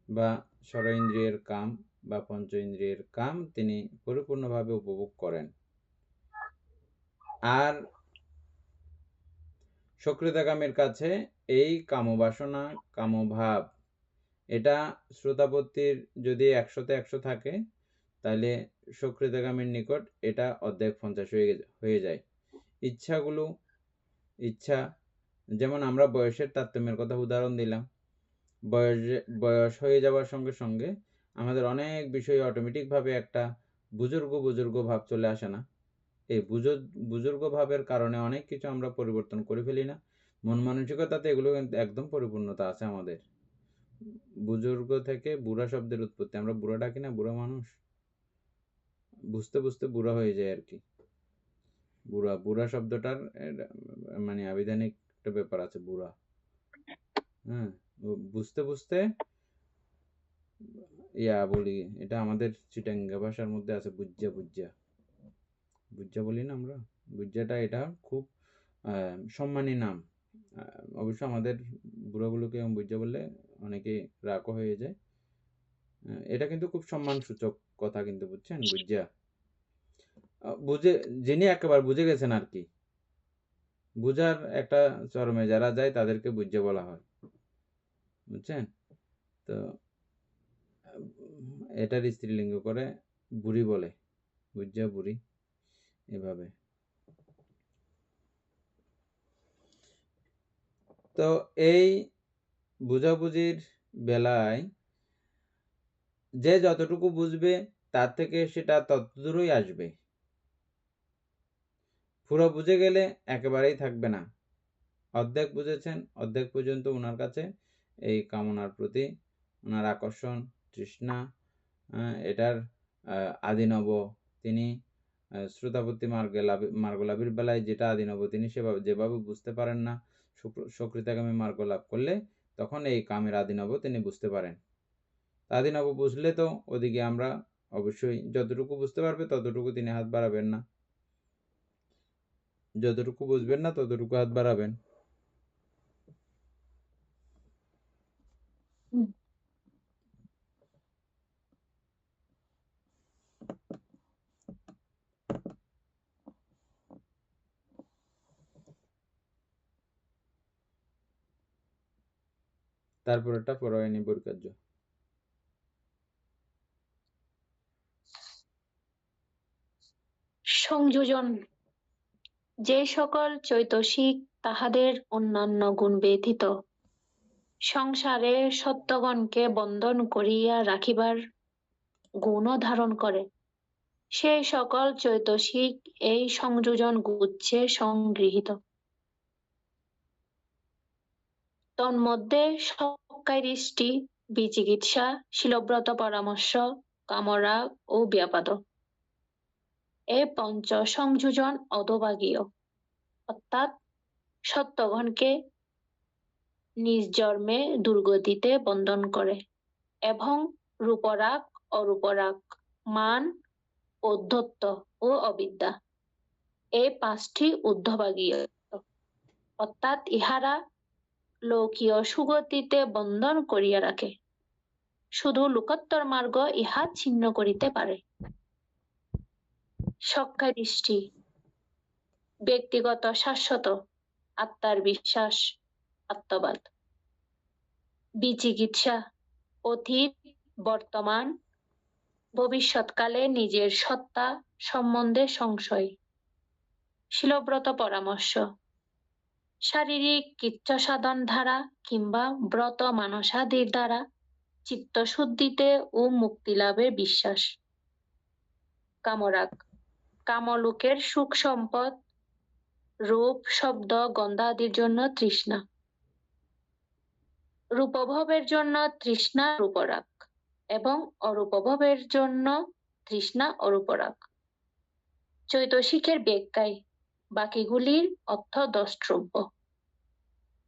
বা ষড়ইন্দ্রিয়ের কাম বা পঞ্চ ইন্দ্রিয়ের কাম তিনি পরিপূর্ণভাবে উপভোগ করেন। আর সক্রিয়তাকামের কাছে এই কামবাসনা, কামভাব, এটা শ্রোতাপত্তির যদি 100-তে 100 থাকে, তাহলে সক্রিয়তাকামের নিকট এটা অর্ধেক 50 হয়ে যায়। ইচ্ছা যেমন আমরা বয়সের তারতম্যের কথা উদাহরণ দিলাম, বয়স হয়ে যাওয়ার সঙ্গে সঙ্গে আমাদের অনেক বিষয় অটোমেটিকভাবে একটা বুজুর্গ ভাব চলে আসে না? এই বুজুর্গ ভাবের কারণে অনেক কিছু আমরা পরিবর্তন করে ফেলি না? মন মানসিকতাতে এগুলো কিন্তু একদম পরিপূর্ণতা আছে আমাদের। বুজুর্গ থেকে বুড়া শব্দের উৎপত্তি, আমরা বুড়া ডাকি না, বুড়া মানুষ, বুঝতে বুঝতে বুড়া হয়ে যায় আর কি। বুড়া শব্দটার মানে আবিধানিক একটা ব্যাপার আছে, বুড়া। হ্যাঁ, বুঝতে বুঝতে বলি, এটা আমাদের চিটাঙ্গা ভাষার মধ্যে আছে, বুজ্জা বলি না আমরা, বুজ্জাটা এটা খুব সম্মানী নাম। অবশ্য আমাদের বুড়োগুলোকে বুজ্জা বললে অনেকে রাগও হয়ে যায়। এটা কিন্তু খুব সম্মান সূচক কথা কিন্তু, বুঝছেন? বুজ্জা যিনি একেবারে বুঝে গেছেন আর কি, বুঝার একটা চরমে যারা যায় তাদেরকে বুজ্জা বলা হয়, বুঝছেন? তো এটার স্ত্রীলিঙ্গ করে বুড়ি বলে, বুজ্জা, বুড়ি, এভাবে। তো এই বুঝাবুঝির বেলায় যে যতটুকু বুঝবে তার থেকে সেটা ততদূরই আসবে, পুরো বুঝে গেলে একেবারেই থাকবে না। অর্ধেক বুঝেছেন, অর্ধেক পর্যন্ত ওনার কাছে এই কামনার প্রতি ওনার আকর্ষণ, তৃষ্ণা, এটার আদিনব তিনি শ্রোতাপত্তি মার্গলাভীর বেলায় যেটা আদিনব তিনি যেভাবে বুঝতে পারেন না, সক্রিয়তাগামী মার্গ লাভ করলে তখন এই কামের আদিনব তিনি বুঝতে পারেন। আদিনব বুঝলে তো ওদিকে আমরা অবশ্যই যতটুকু বুঝতে পারবে ততটুকু তিনি হাত বাড়াবেন না, যতটুকু বুঝবেন না ততটুকু হাত বাড়াবেন। তারপর এটা পরোয়ানি বৈকার্য। সংযোজন। যে সকল চৈতসিক তাহাদের অন্যান্য গুণ ব্যতীত সংসারে সত্যগণকে বন্ধন করিয়া রাখিবার গুণও ধারণ করে, সেই সকল চৈতসিক এই সংযোজন গুচ্ছে সংগৃহীত। তন্মধ্যে সক্কারিষ্টি, বিচিকিৎসা, শীলব্রত পরামর্শ, কামরাগ ও ব্যাপাদ, এ পঞ্চ সংযোজন অধোভাগীয়, অর্থাৎ সত্যগণকে নিজ জন্মে দুর্গতিতে বন্ধন করে এবং রূপরাগ, অরূপরাগ, মান, ঔদ্ধত্য ও অবিদ্যা, এই পাঁচটি ঊর্ধ্বভাগীয়, অর্থাৎ ইহারা লৌকীয় সুগতিতে বন্ধন করিয়া রাখে, শুধু লোকোত্তর মার্গ ইহা ছিন্ন করিতে পারে। সক্কারিষ্টি, ব্যক্তিগত শাশ্বত আত্মার বিশ্বাস, আত্মবাদ। বিচিকিৎসা, অতীত, বর্তমান, ভবিষ্যৎকালে নিজের সত্তা সম্বন্ধে সংশয়। শীলব্রত পরামর্শ, শারীরিক কৃচ্ছ সাধন দ্বারা কিংবা ব্রত মানসাদির দ্বারা চিত্তশুদ্ধিতে ও মুক্তি লাভের বিশ্বাস। কামরাগ, কামলোকের সুখ সম্পদ, রূপ, শব্দ, গন্ধ আদির জন্য তৃষ্ণা। রূপভোগের জন্য তৃষ্ণা রূপরাগ এবং অরূপভোগের জন্য তৃষ্ণা অরূপরাগ। চৈতসিকের ব্যাখ্যায় বাকিগুলির অর্থ দ্রষ্টব্য।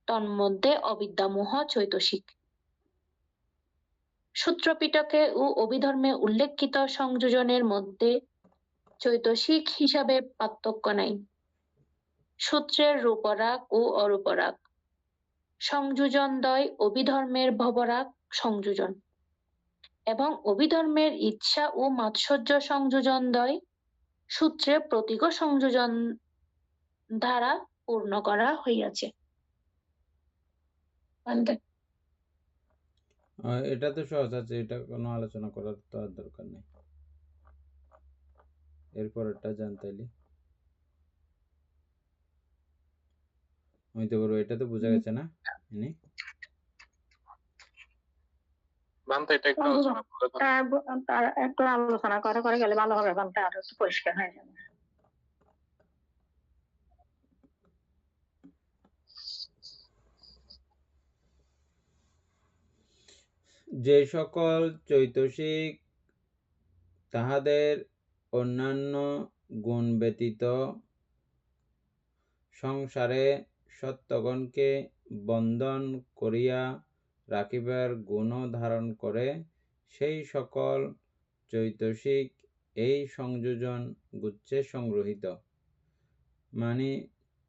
তন্মধ্যে অবিদ্যামোহ চৈতসিক। সূত্রপিটকে ও অভিধর্মে উল্লেখিত সংযোজনের মধ্যে চৈতসিক হিসাবে পার্থক্য নাই। সূত্রের রূপরাগ ও অরূপরাগ সংযোজনদ্বয় অভিধর্মের ভবরাগ সংযোজন এবং অভিধর্মের ইচ্ছা ও মাৎসর্য সংযোজনদ্বয় সূত্রে প্রতীক সংযোজন দ্বারা পূর্ণ করা হইয়াছে। এটা তো সহজ আছে, এটা কোনো আলোচনা করার তো আর দরকার নেই। এরপরটা জানতাইলি হইতে পারবো, এটা তো বোঝা গেছে না? ভান্তে এটা একটু আলোচনা করে দাও। তার একটু আলোচনা করে করে গেলে ভালো হবে, বানতে আরো একটু পরিষ্কার হয়ে যাবে। যে সকল চৈতসিক তাহাদের অন্যান্য গুণ ব্যতীত সংসারে সত্যগণকে বন্ধন করিয়া রাখিবার গুণ ধারণ করে, সেই সকল চৈতসিক এই সংযোজন গুচ্ছে সংগ্রহিত। মানে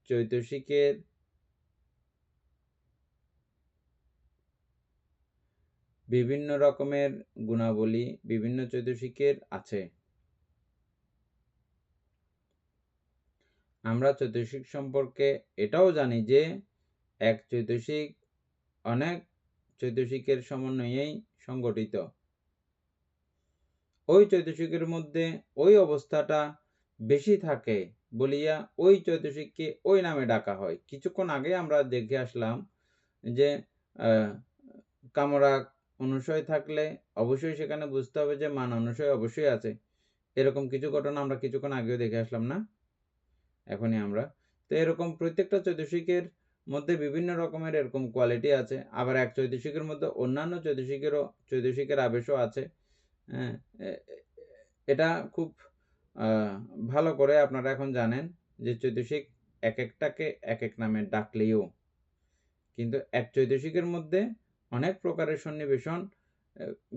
চৈতসিকের বিভিন্ন রকমের গুণাবলী বিভিন্ন চৈতসিকের আছে। আমরা চৈতসিক সম্পর্কে এটাও জানি যে এক চৈতসিক অনেক চৈতসিকের সমন্বয়েই সংগঠিত। ওই চৈতসিকের মধ্যে ওই অবস্থাটা বেশি থাকে বলিয়া ওই চৈতসিককে ওই নামে ডাকা হয়। কিছুক্ষণ আগে আমরা দেখে আসলাম যে কামরাগ অনুশয় থাকলে অবশ্যই সেখানে বুঝতে হবে যে মান অনুশয় অবশ্যই আছে। এরকম কিছু ঘটনা আমরা কিছুক্ষণ আগেও দেখে আসলাম না? এখনই আমরা তো এরকম প্রত্যেকটা চৈতসিকের মধ্যে বিভিন্ন রকমের এরকম কোয়ালিটি আছে। আবার এক চৈতসিকের মধ্যে অন্যান্য চৈতসিকের আবেশও আছে। এটা খুব ভালো করে আপনারা এখন জানেন যে চৈতসিক এক একটাকে এক এক নামে ডাকলেও কিন্তু এক চৈতসিকের মধ্যে অনেক প্রকারের সন্নিবেশন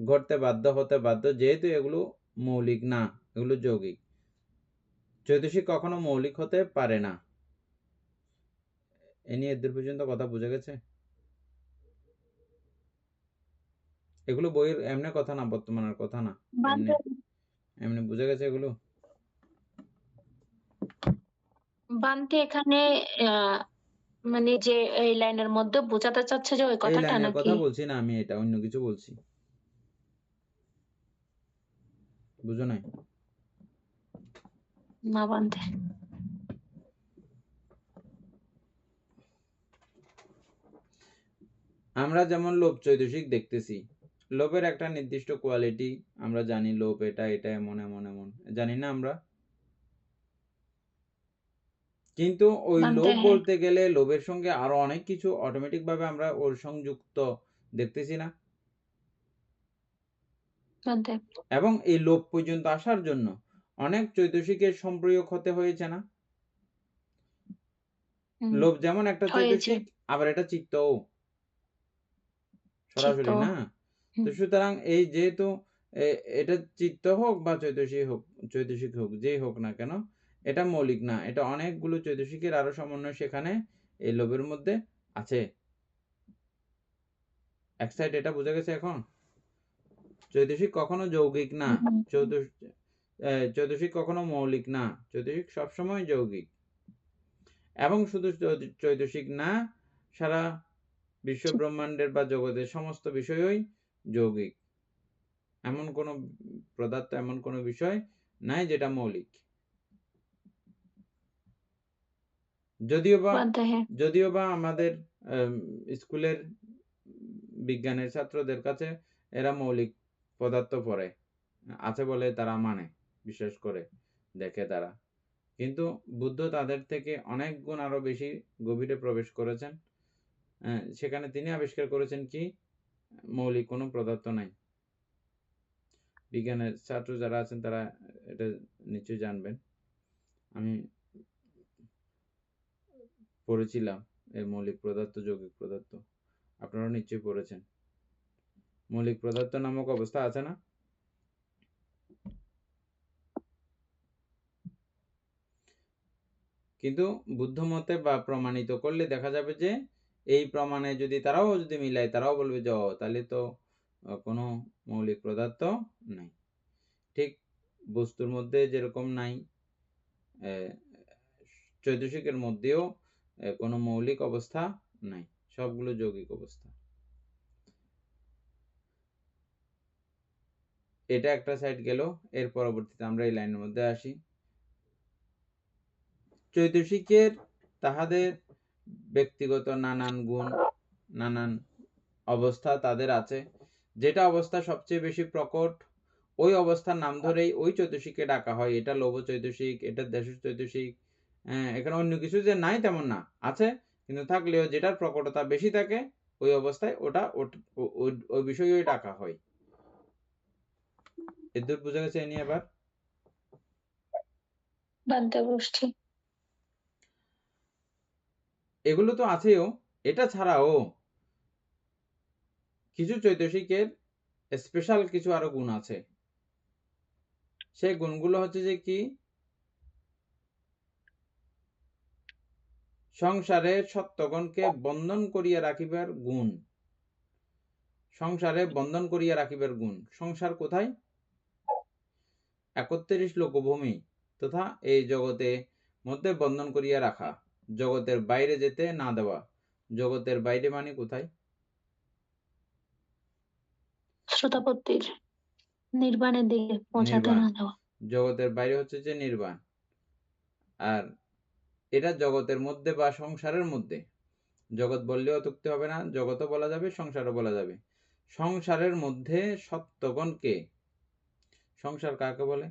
ঘটতে বাধ্য, হতে বাধ্য, যেহেতু এগুলো মৌলিক না, এগুলো যৌগিক। চৈতসিক কখনো মৌলিক হতে পারে না। এ নিয়ে এদের পর্যন্ত কথা বুঝে গেছে? এগুলো বইয়ের এমনি কথা না, বর্তমানের কথা না, এমনি বুঝে গেছে এগুলো? বান্তে এখানে মানে যে এই লাইনের মধ্যে বোঝাতে চাচ্ছে যে ওই এই কথাটা লাইনের নাকি? কথা বলছি না আমি, এটা অন্য কিছু বলছি। বুঝো নাই? না বান্তে। আমরা যেমন লোভ চৈতসিক দেখতেছি, লোভের একটা নির্দিষ্ট কোয়ালিটি আমরা জানি, লোভ এটা এটা এমন এমন এমন জানি না আমরা? কিন্তু ওই লোভ বলতে গেলে লোভের সঙ্গে আরো অনেক কিছু অটোমেটিক ভাবে আমরা ওর সংযুক্ত দেখতেছি না? এবং এই লোভ পর্যন্ত আসার জন্য অনেক চৈতসিকের সম্প্রয়োগ হতে হয়েছে না? লোভ যেমন একটা চৈতসিক, আবার এটা চিত্তও সরাসরি না। তো সুতরাং এই যেহেতু এটা চিত্ত হোক বা চৈতসিক হোক, যেই হোক না কেন, এটা মৌলিক না, এটা অনেকগুলো চৈতসিকের আরো সমন্বয় সেখানে এই লোভের মধ্যে আছে। এক সাইড এটা বোঝা গেছে এখন? চৈতসিক কখনো যৌগিক না, চৈতসিক কখনো মৌলিক না, চৈতসিক সবসময় যৌগিক। এবং শুধু চৈতসিক না, সারা বিশ্ব ব্রহ্মাণ্ডের বা জগতের সমস্ত বিষয়ই যৌগিক। এমন কোনো পদার্থ, এমন কোনো বিষয় নাই যেটা মৌলিক। যদিও বা আমাদের স্কুলের বিজ্ঞানের ছাত্রদের কাছে এরা মৌলিক পদার্থ পড়ে আছে বলে তারা মানে, বিশ্বাস করে, দেখে তারা। কিন্তু বুদ্ধ তাদের থেকে অনেক গুণ আরো বেশি গভীরে প্রবেশ করেছেন। সেখানে তিনি আবিষ্কার করেছেন কি মৌলিক কোনো পদার্থ নাই। বিজ্ঞানের ছাত্র যারা আছেন তারা এটা নিশ্চয়ই জানবেন। আমি পড়েছিলাম এই মৌলিক পদার্থ, যৌগিক পদার্থ, আপনারা নিশ্চয়ই পড়েছেন। মৌলিক পদার্থ নামক অবস্থা আছে না? কিন্তু বুদ্ধ মতে বা প্রমাণিত করলে দেখা যাবে যে এই প্রমাণে যদি তারাও যদি মিলায়, তারাও বলবে যে তাহলে তো কোনো মৌলিক পদার্থ নাই। ঠিক বস্তুর মধ্যে যেরকম নাই, চৈতসিকের মধ্যেও কোনো মৌলিক অবস্থা নাই, সবগুলো যৌগিক অবস্থা। এটা একটা সাইড গেল। এর পরবর্তীতে আমরা এই লাইনের মধ্যে আসি। চৈতসিকের তাহাদের ব্যক্তিগত নানান গুণ, নানান অবস্থা তাদের আছে। যেটা অবস্থা সবচেয়ে বেশি প্রকট, ওই অবস্থার নাম ধরেই ওই চৈতসিককে ডাকা হয়। এটা লৌহ চৈতসিক, এটা দেশ চৈতসিক। এখানে অন্য কিছু যে নাই তেমন না, আছে, কিন্তু থাকলেও যেটার প্রকটতা বেশি থাকে ওই অবস্থায় ওটা ওই বিষয়ই ডাকা হয়। এদূর বোঝা গেছে? এ নিয়ে এবার বাদ্য গোষ্ঠী। এগুলো তো আছেও, এটা ছাড়াও কিছু চৈতসিকের স্পেশাল কিছু আরো গুণ আছে। সেই গুণগুলো হচ্ছে যে কি, সংসারে সত্যগণকে বন্ধন করিয়া রাখিবার গুণ। সংসারে বন্ধন করিয়া রাখিবার গুণ। সংসার কোথায়? 31 লোকভূমি তথা এই জগতে মধ্যে বন্ধন করিয়া রাখা, জগতের বাইরে যেতে না দেওয়া। জগতের বাইরে মানে কোথায়? শ্রোতাপত্তির নির্বাণের দিকে পৌঁছাতে নির্বাণ। না দেওয়া। জগতের বাইরে হচ্ছে যে নির্বাণ। আর এটা জগতের মধ্যে বা সংসারের মধ্যে। জগৎ বললেও অত্যুক্তি হবে না, জগতও বলা যাবে, সংসারও বলা যাবে। সংসারের মধ্যে সত্যগণকে, সংসার কাকে বলে?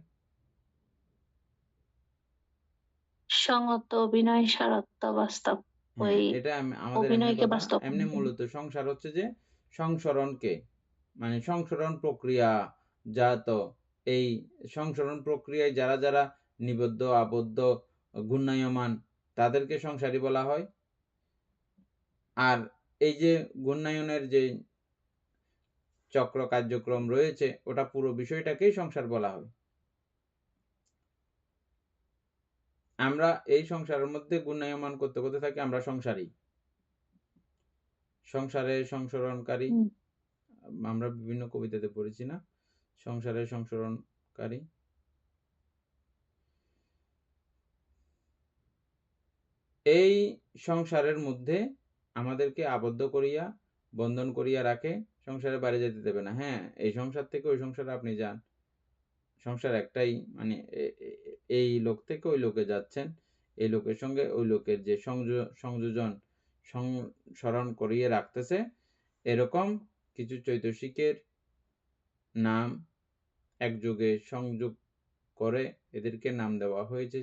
সঙ্গত অভিনয় সারত্ব বাস্তব। ওই এটা আমাদের এমনি অভিনয়কে কথা। বাস্তব এমনি মূলত সংসার হচ্ছে যে সংসরণকে, মানে সংসরণ প্রক্রিয়া জাত। এই সংসরণ প্রক্রিয়ায় যারা যারা নিবদ্ধ, আবদ্ধ, গুণায়মান, তাদেরকে সংসারী বলা হয়। আর এই যে গুণায়নের যে চক্র কার্যক্রম রয়েছে, ওটা পুরো বিষয়টাকেই সংসার বলা হয়। আমরা এই সংসারের মধ্যে গুণায়মান করতে করতে থাকি, আমরা সংসারী, সংসারে সংসরণকারী। আমরা বিভিন্ন কবিতাতে পড়েছি না, সংসারে সংসরণকারী। এই সংসারের মধ্যে আমাদেরকে আবদ্ধ করিয়া, বন্ধন করিয়া রাখে, সংসারের বাইরে যেতে দেবে না। হ্যাঁ, এই সংসার থেকে ওই সংসারে আপনি যান, সংসার একটাই, মানে এই লোক থেকে ওই লোকে যাচ্ছেন, এই লোকের সঙ্গে ওই লোকের যে সংযোজন, সংসরণ করিয়ে রাখতেছে। এরকম কিছু চৈতসিকের নাম একযোগে সংযোগ করে এদেরকে নাম দেওয়া হয়েছে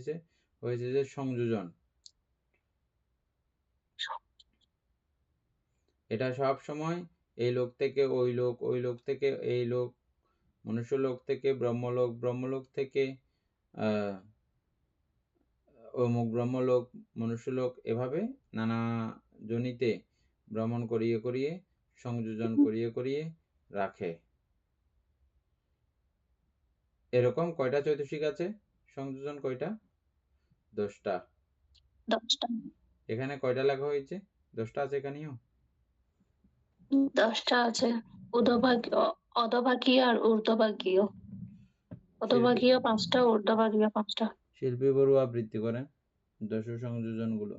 যে সংযোজন। এটা সব সময় এই লোক থেকে ওই লোক, ওই লোক থেকে এই লোক, মনুষ্য লোক থেকে ব্রহ্মলোক, ব্রহ্মলোক থেকে অমুক ব্রহ্মলোক, মনুষ্যলোক, এভাবে নানা জনিতে ভ্রমণ করিয়ে করিয়ে, সংযোজন করিয়ে করিয়ে রাখে। এরকম কয়টা চৈতসিক আছে? সংযোজন কয়টা? 10টা। 10টা। এখানে কয়টা লেখা হয়েছে? 10টা আছে এখানেও? 10টা আছে। অধোভাগীয় আর ঊর্ধ্বভাগীয়। অধোভাগীয় 5টা, ঊর্ধ্বভাগীয় 5টা। শিল্পী বড়ুয়া আবৃত্তি করেন 10 সংযোজন গুলো।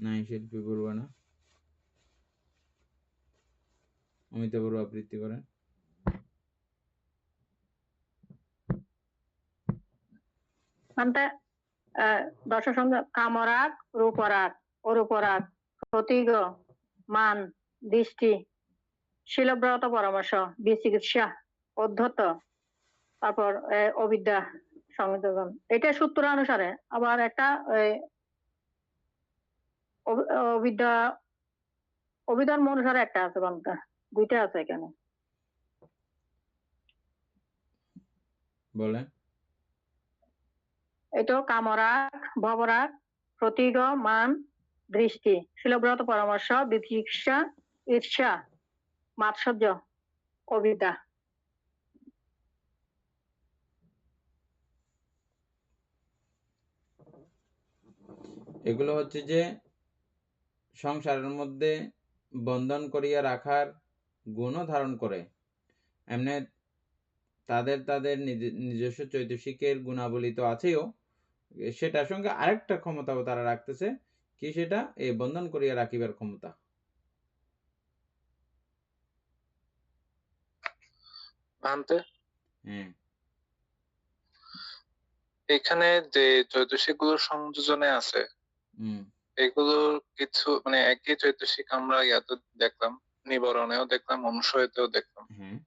নাই শিল্পী বড়ুয়া না, অমিতা বড়ুয়া আবৃত্তি করেন। মানতে দর্শক সঙ্গে কামরাগ, রূপরাগ, অরূপরাগ, প্রতীক, মান, দৃষ্টি, শিলব্রত পরামর্শ, বিচিকিৎসা, পদ্ধত, তারপর অবিদ্যা সংযোজন। এটা সূত্র অনুসারে। আবার একটা অবিদ্যা অভিধর্ম অনুসারে একটা আছে, বাংলা দুইটা আছে এখানে। বলেন। এটা কামরাগ, ভবরাগ, প্রতীক, মান, দৃষ্টি, শিলব্রত পরামর্শ, বিচিকিৎসা, ঈর্ষা, মাৎসর্য, অবিদ্যা। এগুলো হচ্ছে যে সংসারের মধ্যে বন্ধন করিয়া রাখার গুণও ধারণ করে। এমনি তাদের তাদের নিজস্ব চৈতসিকের গুণাবলী তো আছেও, সেটার সঙ্গে আরেকটা ক্ষমতাও তারা রাখতেছে। কি সেটা? এই বন্ধন করিয়া রাখিবার ক্ষমতা। ভান্তে হ্যাঁ, এখানে যে চৈতসিক গুলোর সংযোজনে আছে, এগুলোর কিছু মানে একই চৈতসিক আমরা ইয়াতে দেখলাম, নিবরণেও দেখলাম, অনুসয়তেও দেখলাম। হ্যাঁ।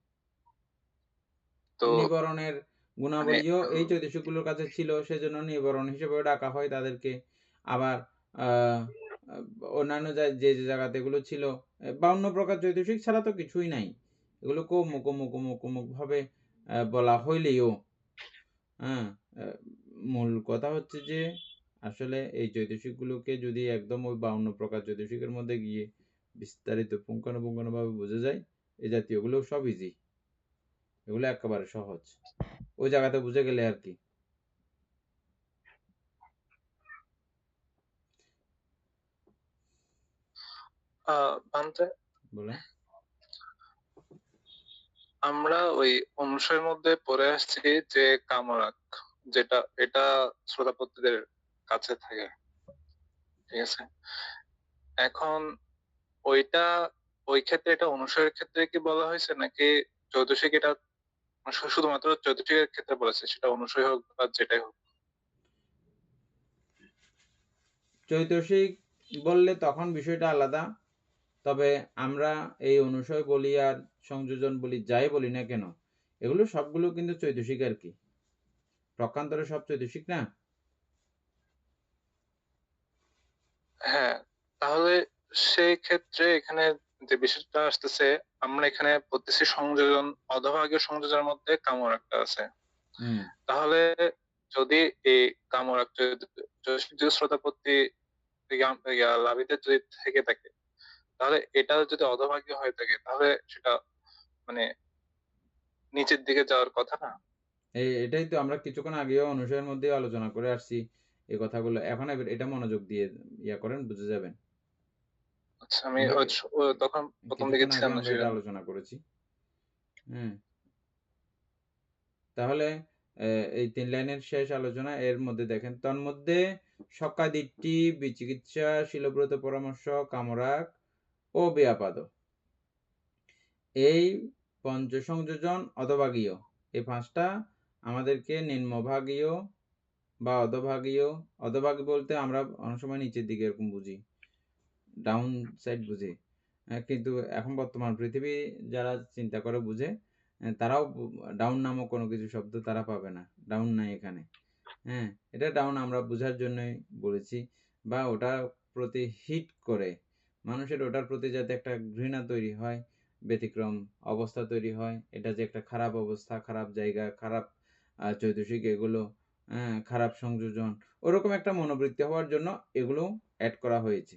তো নিবরণের গুণাবলীও এই চৈতসিকগুলোর কাছে ছিল, সেজন্য নিবরণ হিসেবে ডাকা হয় তাদেরকে। আবার অন্যান্য যে যে জায়গাতে এগুলো ছিল, 52 প্রকার চৈতসিক ছাড়া তো কিছুই নাই। এগুলো অমুক ভাবে বলা হইলেও, হ্যাঁ, মূল কথা হচ্ছে যে আসলে এই চৈতসিকগুলোকে যদি একদম ওই 52 প্রকার চৈতসিকের মধ্যে গিয়ে বিস্তারিত পুঙ্খানুপুঙ্খানুভাবে বোঝা যায়, এই জাতীয়গুলো সব ইজি, এগুলো একেবারে সহজ, ওই জায়গাতে বুঝে গেলে আর কি। ভান্তে বলে আমরা ওই অনুসারের মধ্যে পড়ে আসছি যে কামরাগ, যেটা এটা শ্রোতাপতিদের কাছে থাকে, ঠিক আছে। এখন ওইটা ওই ক্ষেত্রে এটা অনুসারের ক্ষেত্রে কি বলা হয়েছে, নাকি চৈতসিক এটা শুধুমাত্র চৈতসিকের ক্ষেত্রে বলেছে, সেটা অনুসারী হোক বা যেটাই হোক? চৈতসিক বললে তখন বিষয়টা আলাদা। তবে আমরা এই অনুসয় বলি আর সংযোজন বলি, যাই বলি না কেন, এগুলো সবগুলো কিন্তু চৈতসিক আর কি, প্রকান্তরে সব চৈতসিক না। হ্যাঁ, তাহলে সেই ক্ষেত্রে এখানে যে বিষয়টা আসতেছে, আমরা এখানে পড়তেছি সংযোজন, অধভাগীয় সংযোজনের মধ্যে কামরাগটা আছে। তাহলে যদি এই কামরাগ যদি শ্রোতাপত্তি লাভিতে যদি থেকে থাকে, তাহলে এটা যদি অধভাগীয় হয়ে থাকে, তাহলে সেটা মানে নিচের দিকে যাওয়ার কথা না? এটাই তো আমরা কিছুক্ষণ আগেও অনুসারের মধ্যে আলোচনা করে আসছি এই কথাগুলো। এখন এটা মনোযোগ দিয়ে ইয়া করেন, বুঝে যাবেন। আচ্ছা, আমি তখন প্রথম দিকে কিছুক্ষণ আগে ছিলাম না, আমরা এটা সেজন্য। আলোচনা করেছি। তাহলে এই 3 লাইনের শেষ আলোচনা এর মধ্যে দেখেন, তন্মধ্যে সক্কাদিট্টি, বিচিকিৎসা, শিলব্রত পরামর্শ, কামরাগ ও ব্যাপাদ, এই পঞ্চসংযোজন অধভাগীয়। এই 5টা আমাদেরকে নিম্নভাগীয় বা অধভাগীয়, অধভাগী বলতে আমরা অনেক সময় নিচের দিকে এরকম বুঝি, ডাউন সাইড বুঝি, কিন্তু এখন বর্তমান পৃথিবী যারা চিন্তা করে বুঝে, তারাও ডাউন নামক কোনো কিছু শব্দ তারা পাবে না, ডাউন নাই এখানে। হ্যাঁ, এটা ডাউন আমরা বোঝার জন্যই বলেছি, বা ওটার প্রতি হিট করে মানুষের ওটার প্রতি যাতে একটা ঘৃণা তৈরি হয়, ব্যতিক্রম অবস্থা তৈরি হয়, এটা যে একটা খারাপ অবস্থা, খারাপ জায়গা, খারাপ চৈতসিক এগুলো, খারাপ সংযোজন, ওরকম একটা মনোবৃত্তি হওয়ার জন্য এগুলো অ্যাড করা হয়েছে।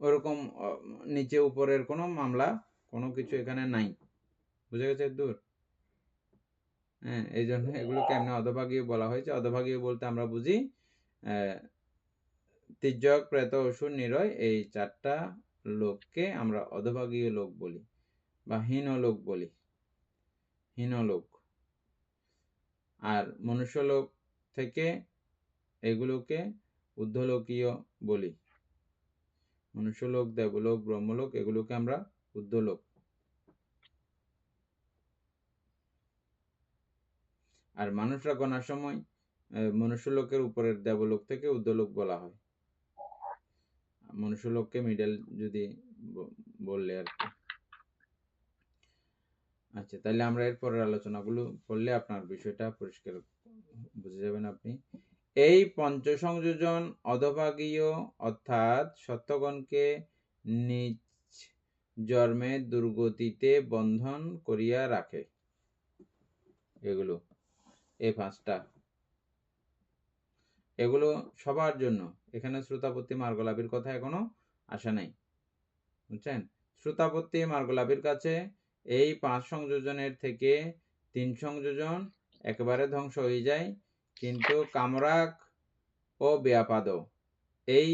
ওরকম নিচে উপরের কোনো মামলা কোনো কিছু এখানে নাই, বুঝে গেছে দূর? হ্যাঁ, এই জন্য এগুলোকে এমনি অধভাগীয় বলা হয়েছে। অধভাগীয় বলতে আমরা বুঝি তির্যক, প্রেত, অসুর, নিরয়, এই 4টা লোককে আমরা অধভাগীয় লোক বলি বা হীন লোক বলি, হীন লোক। আর মনুষ্য লোক থেকে এগুলোকে ঊর্ধ্বলোকীয় বলি, মনুষ্যলোক, দেবলোক, ব্রহ্মলোক, এগুলোকে আমরা ঊর্ধ্বলোক। আর মানুষরা গণার সময় মনুষ্যলোকের উপরের দেবলোক থেকে ঊর্ধ্বলোক বলা হয়। মনুষ্যলোককে মিডল যদি বললে আর কি। আচ্ছা, তাহলে আমরা এর পরের আলোচনাগুলো করলে আপনার বিষয়টা পরিষ্কার বুঝে যাবেন আপনি। এই পঞ্চসংযোজন অধোভাগীয় অর্থাৎ সত্যগণকে নিজ জন্মে দুর্গতিতে বন্ধন করিয়া রাখে। এগুলো এই পাঁচটা, এগুলো সবার জন্য। এখানে শ্রোতাপত্তি মার্গলাভীর কথা এখনো আসে নাই, বুঝছেন? শ্রোতাপত্তি মার্গলাভীর কাছে এই 5 সংযোজনের থেকে 3 সংযোজন একেবারে ধ্বংস হয়ে যায়, কিন্তু কামরাগ ও ব্যাপাদ এই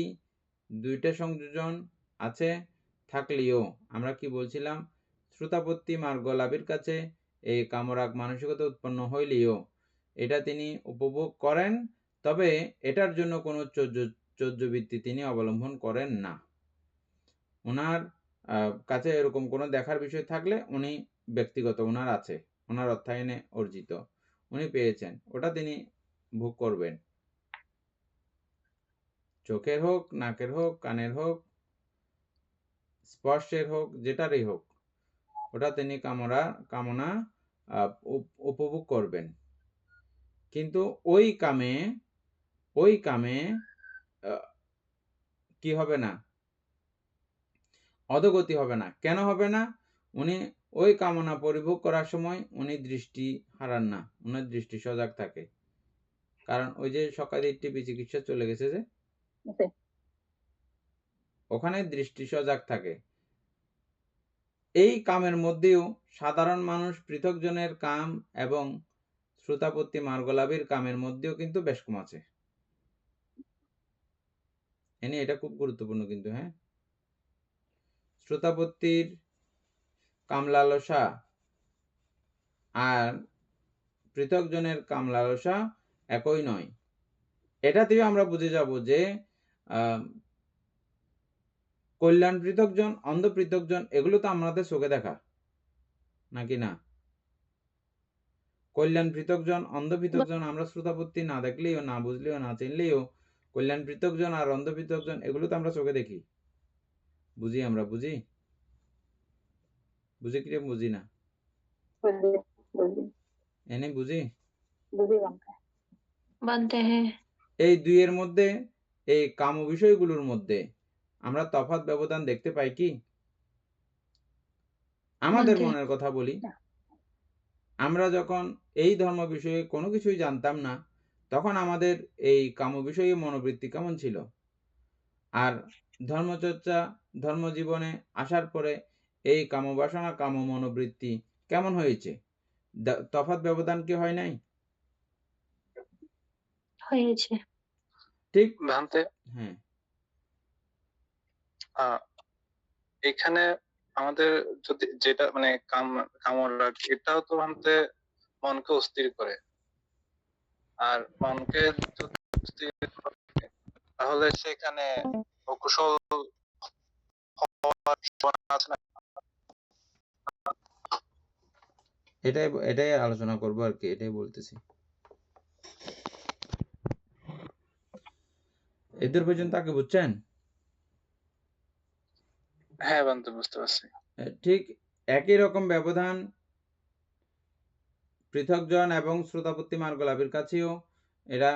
2টা সংযোজন আছে থাকলেও আমরা কি বলছিলাম, শ্রোতাপত্তি মার্গলাভীর কাছে এই কামরাগ মানসিকতা উৎপন্ন হইলেও এটা তিনি উপভোগ করেন, তবে এটার জন্য কোনো চর্যবৃত্তি তিনি অবলম্বন করেন না। ওনার কাছে এরকম কোনো দেখার বিষয় থাকলে উনি ব্যক্তিগত ওনার আছে, ওনার অর্থায়নে অর্জিত, উনি পেয়েছেন, ওটা তিনি ভোগ করবেন। চোখের হোক, নাকের হোক, কানের হোক, স্পর্শের হোক, যেটারই হোক, ওটা তিনি কামনা উপভোগ করবেন। কিন্তু ওই কামে কি হবে না, অধোগতি হবে না। কেন হবে না? উনি ওই কামনা পরিভোগ করার সময় উনি দৃষ্টি হারান না, উনার দৃষ্টি সজাগ থাকে। কারণ ওই যে সকাদিট্টি বিচিকিৎসা চলে গেছে যে, ওখানে দৃষ্টি সজাগ থাকে। এই কামের মধ্যেও সাধারণ মানুষ পৃথকজনের কাম এবং শ্রোতাপত্তি মার্গলাভীর কামের মধ্যেও কিন্তু বেশ কম আছে। এটা খুব গুরুত্বপূর্ণ কিন্তু। হ্যাঁ, শ্রোতাপত্তির কামলালসা আর পৃথকজনের কামলালসা একই নয়। এটাতেও আমরা বুঝে যাব যে কল্যাণ পৃথকজন, অন্ধ পৃথকজন, এগুলো তো আমাদের চোখে দেখা নাকি না? কল্যাণ পৃথকজন, অন্ধ পৃথকজন আমরা শ্রোতাপত্তি না দেখলেও, না বুঝলেও, না চিনলেও কল্যাণ পৃথকজন আর অন্ধ পৃথকজন এগুলো তো আমরা চোখে দেখি, বুঝি, আমরা বুঝি কি বুঝি না? এনে বুঝি এই দুইয়ের মধ্যে, এই কাম বিষয়গুলোর মধ্যে আমরা তফাৎ ব্যবধান দেখতে পাই কি? আমাদের মনের কথা বলি, আমরা যখন এই ধর্ম বিষয়ে কোনো কিছুই জানতাম না, তখন আমাদের এই কাম বিষয়ে মনোবৃত্তি কেমন ছিল? আর ধর্মচর্চা, ধর্মজীবনে আসার পরে এই কামবাসনা, কাম মনোবৃত্তি কেমন হয়েছে? তফাৎ ব্যবধান কি হয় নাই? হয়েছে। ঠিক ভান্তে। হ্যাঁ, এখানে আমাদের যদি যেটা মানে কামরাগ, এটাও তো ভান্তে মনকে অস্থির করে। আর মনকে যদি অস্থির করে, তাহলে সেখানে অকুশল হওয়ার সম্ভাবনা আছে না? এটাই আলোচনা করবো আর কি, এটাই বলতেছি। এদের পর্যন্ত আগে বুঝছেন? হ্যাঁ বান্ধব, বুঝতে পারছি। ঠিক একই রকম ব্যবধান পৃথকজন এবং শ্রোতাপত্তি মার্গলাভীর কাছেও। এরা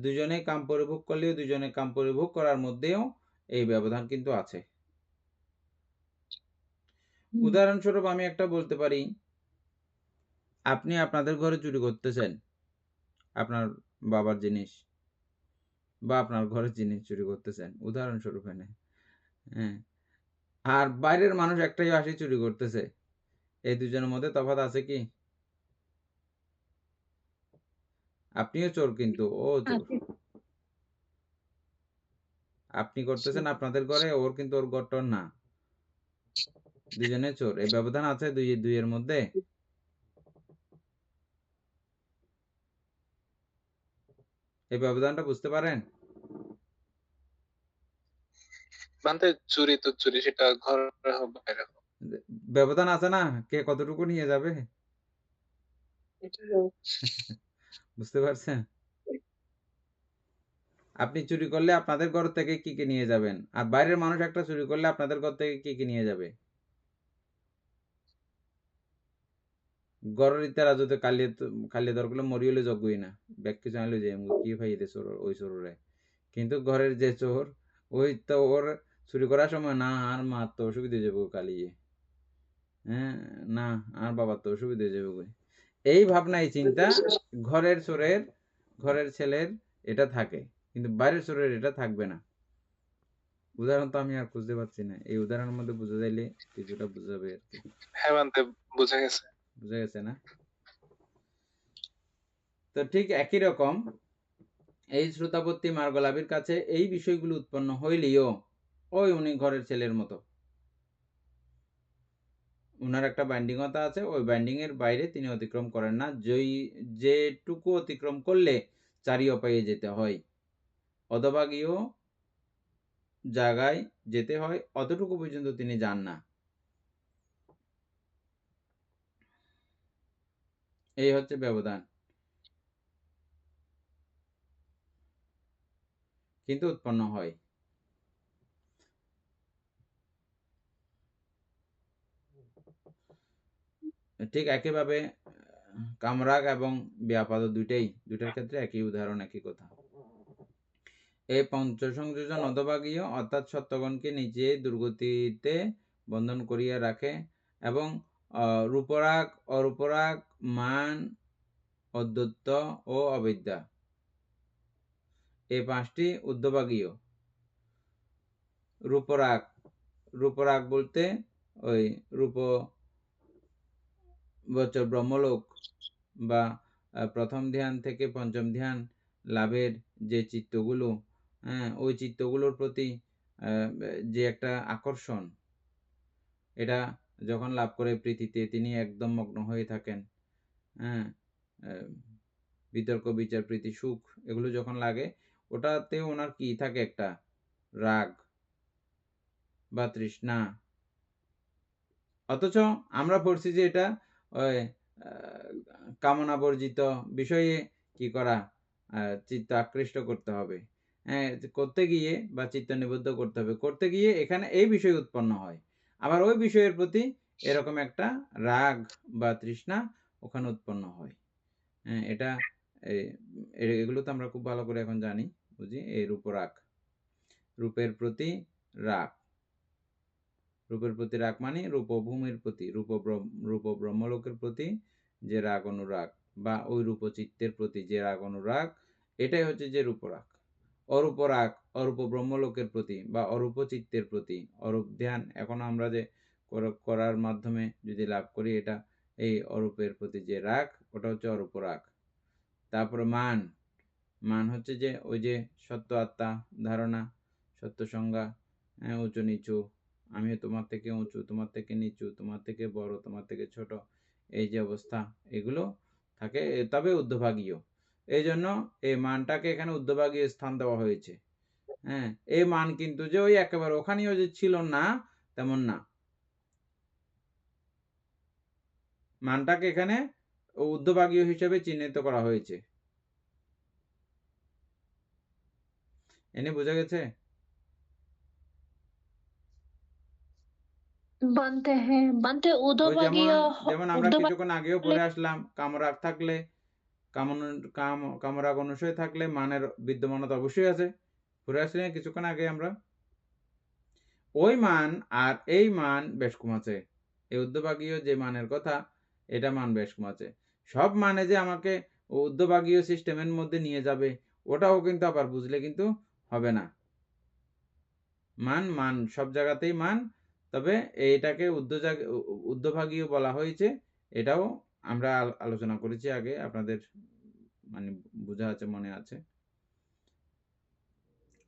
দুজনে কাম পরিভোগ করলেও, দুজনে কাম পরিভোগ করার মধ্যেও এই ব্যবধান কিন্তু আছে। উদাহরণস্বরূপ আমি একটা বলতে পারি, আপনি আপনাদের ঘরে চুরি করতেছেন আপনার বাবার জিনিস বা আপনার ঘরের জিনিস চুরি করতেছেন, উদাহরণস্বরূপ এনে। হ্যাঁ, আর বাইরের মানুষ একটাই আসি চুরি করতেছে, এই দুজনের মধ্যে তফাৎ আছে কি? আপনিও চোর কিন্তু ও চোর। আপনি করতেছেন আপনাদের ঘরে, ওর কিন্তু ওর ঘরটর না, দুজনে চোর। এই ব্যবধান আছে দুইয়ের মধ্যে। এই ব্যবধানটা বুঝতে পারেন? বানতে চুরি তো চুরি, সেটা ঘরে হোক বাইরে হোক। ব্যবধান আছে না, কে কতটুকু নিয়ে যাবে? বুঝতে পারছেন? আপনি চুরি করলে আপনাদের ঘর থেকে কি, কি নিয়ে যাবেন? আর বাইরের মানুষ একটা চুরি করলে আপনাদের ঘর থেকে কি, কি নিয়ে যাবে? গড়ের ইত্যারা যদি কালিয়ে দরকার মরি হলে জগুই না। ব্যাগ কিছু আনলে যে কি ভাই দে চোর ওই চোরে। কিন্তু ঘরের যে চোর ওই তো ওর চুরি করার সময় না আর মার তো অসুবিধা হয়ে যাবো কালিয়ে। হ্যাঁ, না আর বাবার তো অসুবিধা হয়ে যাবে। এই ভাবনা এই চিন্তা ঘরের চোরের, ঘরের ছেলের এটা থাকে। কিন্তু বাইরের চোরের এটা থাকবে না। উদাহরণ তো আমি আর খুঁজতে পারছি না। এই উদাহরণের মধ্যে বুঝা যাইলে কিছুটা বুঝাবে আর কি। হ্যাঁ বানতে বোঝা গেছে। বুঝা গেছে না? তো ঠিক একই রকম এই শ্রোতাপত্তি মার্গলাভের কাছে এই বিষয়গুলো উৎপন্ন হইলেও ওই উনি ঘরের ছেলের মতো। উনার একটা বাইন্ডিংতা আছে, ওই বাইন্ডিং এর বাইরে তিনি অতিক্রম করেন না। যেটুকু অতিক্রম করলে চারিও পায়ে যেতে হয়, অধভাগীয় জায়গায় যেতে হয়, অতটুকু পর্যন্ত তিনি যান না। এই হচ্ছে ব্যবধান, কিন্তু উৎপন্ন হয়। ঠিক একইভাবে কামরাগ এবং ব্যাপাদ দুইটার ক্ষেত্রে একই উদাহরণ, একই কথা। এই পঞ্চসংযোজন অধভাগীয় অর্থাৎ সত্যগণকে নিজে দুর্গতিতে বন্ধন করিয়া রাখে এবং রূপরাগ, অরূপরাগ, মান, অদ্বৈত ও অবিদ্যা এই পাঁচটি ঊর্ধ্বভাগীয়। রূপরাগ, রূপরাগ বলতে ওই রূপ বচর ব্রহ্মলোক বা প্রথম ধ্যান থেকে পঞ্চম ধ্যান লাভের যে চিত্তগুলো, হ্যাঁ, ওই চিত্তগুলোর প্রতি যে একটা আকর্ষণ, এটা যখন লাভ করে প্রীতিতে তিনি একদম মগ্ন হয়ে থাকেন। হ্যাঁ, বিতর্ক বিচার প্রীতি সুখ এগুলো যখন লাগে, ওটাতে ওনার কি থাকে, একটা রাগ বা তৃষ্ণা। অথচ আমরা পড়ছি যে এটা ওই কামনা বর্জিত বিষয়ে কি করা, চিত্ত আকৃষ্ট করতে হবে। হ্যাঁ, করতে গিয়ে বা চিত্ত নিবদ্ধ করতে হবে, করতে গিয়ে এখানে এই বিষয় উৎপন্ন হয়। আবার ওই বিষয়ের প্রতি এরকম একটা রাগ বা তৃষ্ণা ওখানে উৎপন্ন হয়। হ্যাঁ, এটা এগুলো তো আমরা খুব ভালো করে এখন জানি, বুঝি। এই রূপরাগ, রূপের প্রতি রাগ, রূপের প্রতি রাগ মানে রূপভূমির প্রতি, রূপ ব্রহ্মলোকের প্রতি যে রাগ অনুরাগ বা ওই রূপচিত্তের প্রতি যে রাগ অনুরাগ, এটাই হচ্ছে যে রূপরাগ। অরূপরাগ অরূপ ব্রহ্মলোকের প্রতি বা অরূপ চিত্তের প্রতি, অরূপ ধ্যান এখন আমরা যে করার মাধ্যমে যদি লাভ করি, এটা এই অরূপের প্রতি যে রাগ, ওটা হচ্ছে অরূপরাগ। তারপরে মান, মান হচ্ছে যে ওই যে সত্য আত্মা ধারণা, সত্য সংজ্ঞা, উঁচু নিচু, আমিও তোমার থেকে উঁচু, তোমার থেকে নিচু, তোমার থেকে বড়, তোমার থেকে ছোট, এই যে অবস্থা, এগুলো থাকে। তবে ঊর্ধ্বভাগীয়, এই জন্য এই মানটাকে এখানে ঊর্ধ্বভাগীয় স্থান দেওয়া হয়েছে। হ্যাঁ, এই মান কিন্তু যে ওই একেবারে ওখানেও যে ছিল না তেমন না, মানটাকে এখানে ঊর্ধ্বভাগীয় হিসেবে চিহ্নিত করা হয়েছে। এনে বোঝা গেছে? বানতে, হ্যাঁ বানতে ওই যেমন উদভাগীয় যেমন আমরা কিছুক্ষণ আগেও পড়ে আসলাম, কামরাগ থাকলে কামরাগ অনুসয় থাকলে মানের বিদ্যমানতা অবশ্যই আছে। পড়ে আসলে কিছুক্ষণ আগে আমরা ওই মান আর এই মান বেশ কম আছে। এই ঊর্ধ্বভাগীয় যে মানের কথা, এটা মান বেশ কম আছে। সব মানে যে আমাকে ঊর্ধ্বভাগীয় সিস্টেমের মধ্যে নিয়ে যাবে, ওটাও কিন্তু আবার বুঝলে কিন্তু হবে না। মান মান সব জায়গাতেই মান, তবে এইটাকে ঊর্ধ্বভাগীয় বলা হয়েছে, এটাও আমরা আলোচনা করেছি আগে, আপনাদের মানে বোঝা আছে, মনে আছে।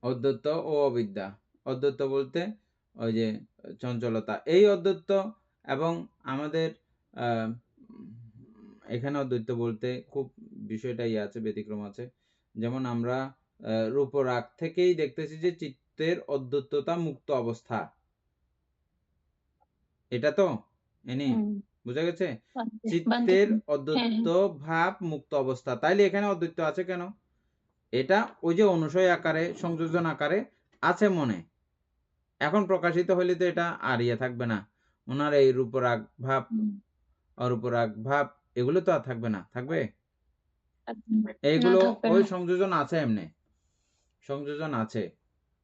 অদ্বৈত ও অবিদ্যা, অদ্বৈত বলতে ওই যে চঞ্চলতা, এই অদ্বৈত এবং আমাদের এখানে অদ্বৈত বলতে খুব বিষয়টা আছে, ব্যতিক্রম আছে। যেমন আমরা রূপরাগ থেকেই দেখতেছি যে চিত্তের অদ্বৈততা মুক্ত অবস্থা, এটা তো এনি বুঝা গেছে? বানতে চিত্তের হ্যাঁ অদ্বৈত হ্যাঁ ভাব মুক্ত অবস্থা, তাইলে এখানে অদ্বৈত আছে কেন? এটা ওই যে অনুসয় আকারে, সংযোজন আকারে আছে মনে। এখন প্রকাশিত হইলে তো এটা আর ইয়ে থাকবে না, ওনার এই রূপরাগ ভাব, অরূপরাগ ভাব, এগুলো তো আর থাকবে না, থাকবে? না এইগুলো থাকবে ওই না। সংযোজন আছে, এমনি সংযোজন আছে,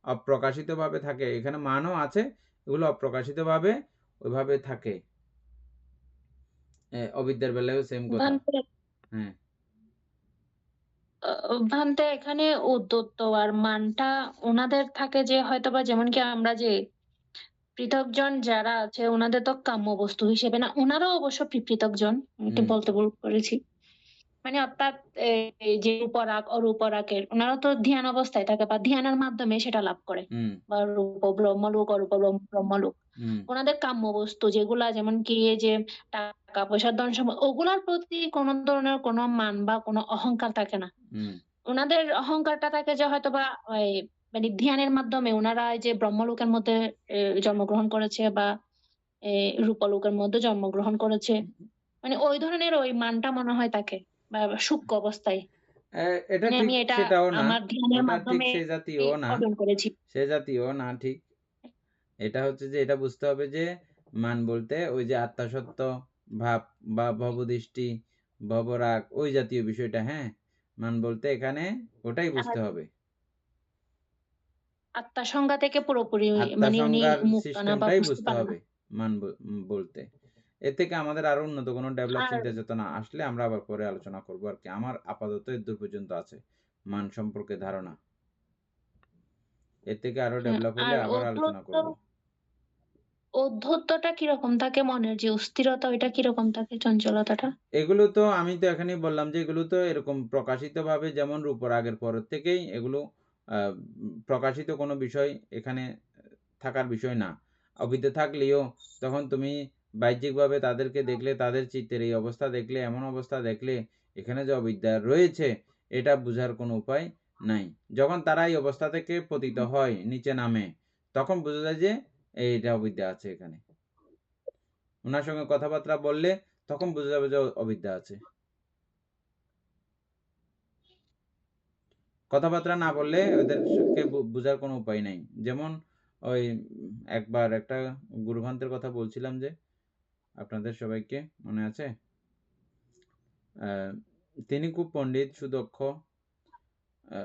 অপ্রকাশিত ভাবে থাকে, এখানে মানও আছে, এগুলো অপ্রকাশিত ভাবে ওইভাবে থাকে। অবিদ্যার বেলায়ও সেম কথা। ভান্তে হ্যাঁ, ভান্তে এখানে উদ্যত্ত আর মানটা ওনাদের থাকে যে হয়তোবা যেমন কি আমরা যে পৃথকজন যারা আছে ওনাদের তো কাম্য বস্তু হিসেবে না, ওনারাও অবশ্য পৃথকজন, আমি হুম, বলতে ভুল করেছি। মানে অর্থাৎ এই যে উপরাগ অরূপরাগের ওনারা তো ধ্যান অবস্থায় থাকে বা ধ্যানের মাধ্যমে সেটা লাভ করে, হুম, বা রূপ ব্রহ্মলোক অরূপ ব্রহ্মলোক। হুম, ওনাদের কাম্য বস্তু যেগুলা যেমন কি এই যে টাকা পয়সা ধন সম্পদ, ওগুলার প্রতি কোনো ধরনের কোনো মান বা কোনো অহংকার থাকে না। হুম, উনাদের অহংকারটা থাকে যে হয়তোবা ওই মানে ধ্যানের মাধ্যমে উনারা এই যে ব্রহ্মলোকের মধ্যে জন্মগ্রহণ করেছে বা রূপলোকের মধ্যে জন্মগ্রহণ করেছে, মানে ওই ধরনের ওই মানটা মনে হয় তাকে, বা সূক্ষ্ম অবস্থায়। এটা মানে ঠিক আমি এটা সেটাও না, আমার ধ্যানের ওটা ঠিক মাধ্যমে সে জাতীয় না, অর্জন করেছি। সে জাতীয় না ঠিক। এটা হচ্ছে যে এটা বুঝতে হবে যে মান বলতে ওই যে আত্মাসত্ত্ব ভাব বা ভবদৃষ্টি, ভবরাগ, ওই জাতীয় বিষয়টা। হ্যাঁ, মান বলতে এখানে ওটাই আর বুঝতে হবে। আত্মার সংজ্ঞা থেকে পুরোপুরি মানে উনি আত্মাসংজ্ঞার মুক্ত না বা সিস্টেমটাই বুঝতে বুঝতে পারে না। হবে মান বলতে। এর থেকে আমাদের আরো উন্নত কোনো ডেভেলপ আর চিন্তা চেতনা আসলে আমরা আবার পরে আলোচনা করবো আর কি। আমার আপাতত এদূর পর্যন্ত আছে মান সম্পর্কে ধারণা। এর থেকে আরো হ্যাঁ, ডেভেলপ হলে আর আবার আলোচনা করব। ঔদ্ধত্যটা কিরকম থাকে, মনের যে অস্থিরতা ওইটা কিরকম থাকে, চঞ্চলতাটা? এগুলো তো আমি তো এখানেই বললাম যে এগুলো তো এরকম প্রকাশিতভাবে যেমন রূপরাগের পরের থেকেই এগুলো প্রকাশিত কোনো বিষয় এখানে থাকার বিষয় না। অবিদ্যা থাকলেও তখন তুমি বাহ্যিকভাবে তাদেরকে দেখলে, তাদের চিত্তের এই অবস্থা দেখলে, এমন অবস্থা দেখলে এখানে যে অবিদ্যা রয়েছে এটা বুঝার কোনো উপায় নাই। যখন তারা এই অবস্থা থেকে পতিত হয়, নিচে নামে, তখন বোঝা যায় যে এইটা অবিদ্যা আছে এখানে। উনার সঙ্গে কথাবার্তা বললে তখন বোঝা যাবে যে অবিদ্যা আছে। কথাবার্তা না বললে ওদেরকে বুঝার কোনো উপায় নাই। যেমন ওই একবার একটা গুরুভান্তের কথা বলছিলাম যে আপনাদের সবাইকে মনে আছে? তিনি খুব পণ্ডিত, সুদক্ষ, আ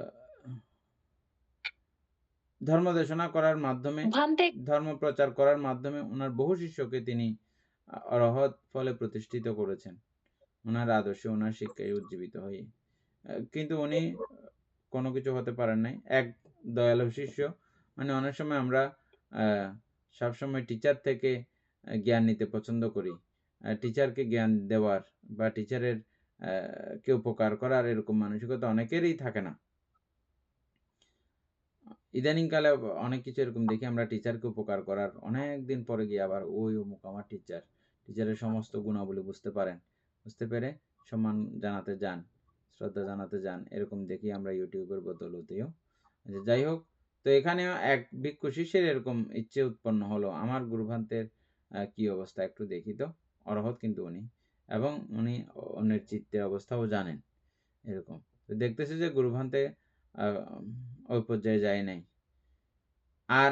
ধর্ম দেশনা করার মাধ্যমে, ভান্তে ধর্ম প্রচার করার মাধ্যমে উনার বহু শিষ্যকে তিনি অরহৎ ফলে প্রতিষ্ঠিত করেছেন। উনার আদর্শে, উনার শিক্ষায় উজ্জীবিত হয়ে। কিন্তু উনি কোনো কিছু হতে পারেন নাই। এক দয়ালু শিষ্য, মানে অনেক সময় আমরা আ সবসময় টিচার থেকে জ্ঞান নিতে পছন্দ করি। টিচারকে জ্ঞান দেওয়ার বা টিচারের আ কে উপকার করার এরকম মানসিকতা অনেকেরই থাকে না। ইদানিংকালে অনেক কিছু এরকম দেখি আমরা টিচারকে উপকার করার অনেকদিন পরে গিয়ে আবার ওই অমুক আমার টিচার। টিচারের সমস্ত গুণাবলী বুঝতে পারেন। বুঝতে পেরে সম্মান জানাতে যান, শ্রদ্ধা জানাতে যান। এরকম দেখি আমরা ইউটিউবের বদৌলতেও। যাই হোক, তো এখানেও এক ভিক্ষু শিষ্যের এরকম ইচ্ছে উৎপন্ন হলো। আমার গুরুভান্তের কি অবস্থা একটু দেখি তো। অরহৎ কিন্তু উনি। এবং উনি অন্যের চিত্তের অবস্থাও জানেন। এরকম। তো দেখতেছি যে গুরুভান্তে আ ওই পর্যায়ে যায় নাই। আর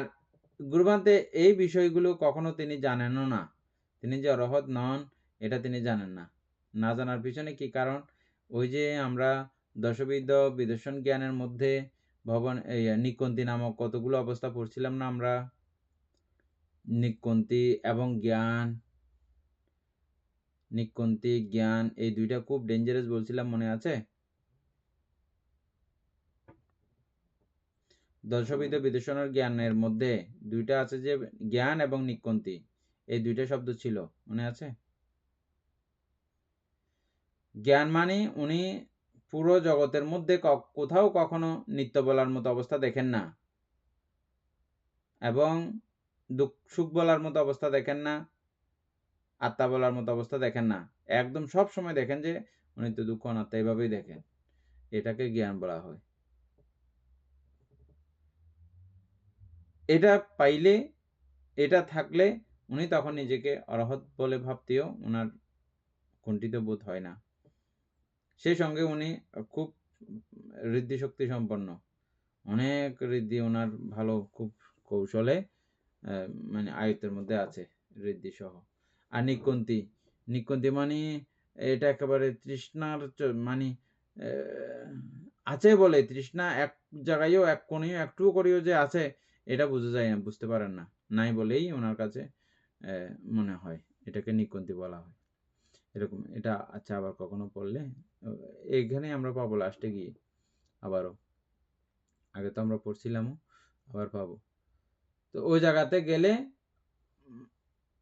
গুরুভান্তে এই বিষয়গুলো কখনো তিনি জানেনও না। তিনি যে অরহৎ নন এটা তিনি জানেন না। না জানার পিছনে কি কারণ? ওই যে আমরা দশবিধ বিদর্শন জ্ঞানের মধ্যে নিক্কন্তি নামক কতগুলো অবস্থা পড়ছিলাম না আমরা? নিক্কন্তি এবং জ্ঞান, নিক্কন্তি, জ্ঞান এই ২ টা খুব ডেঞ্জারাস বলছিলাম, মনে আছে? দশবিধ বিদর্শনের জ্ঞানের মধ্যে ২ টা আছে যে জ্ঞান এবং নিক্কন্তি। এই ২ টা শব্দ ছিল। মনে আছে? জ্ঞান মানে উনি পুরো জগতের মধ্যে কোথাও কখনো নিত্য বলার মতো অবস্থা দেখেন না। এবং সুখ বলার মতো অবস্থা দেখেন না। আত্মা বলার মতো অবস্থা দেখেন না। একদম সবসময় দেখেন যে অনিত্য, দুঃখ, অনাত্মা এভাবেই দেখেন। এটাকে জ্ঞান বলা হয়। এটা পাইলে, এটা থাকলে উনি তখন নিজেকে অরহত বলে ভাবতেও উনার কুণ্ঠিত বোধ হয় না। সেই সঙ্গে উনি খুব ঋদ্ধি শক্তি সম্পন্ন, অনেক ঋদ্ধি ওনার ভালো, খুব কৌশলে মানে আয়ত্তের মধ্যে আছে ঋদ্ধি সহ। আর নিকুঞ্তি, নিকুঞ্তি মানে এটা একেবারে তৃষ্ণার মানে আছে বলে, তৃষ্ণা এক জায়গায়ও এক কোণেও একটুও করেও যে আছে এটা বোঝা যায় না, বুঝতে পারেন না, নাই বলেই ওনার কাছে মনে হয়, এটাকে নিকুঞ্তি বলা হয় এরকম। এটা আচ্ছা আবার কখনো পড়লে এইখানে আমরা পাবো লাস্টে গিয়ে আবারও, আগে তো আমরা পড়ছিলামও, আবার পাবো। তো ওই জায়গাতে গেলে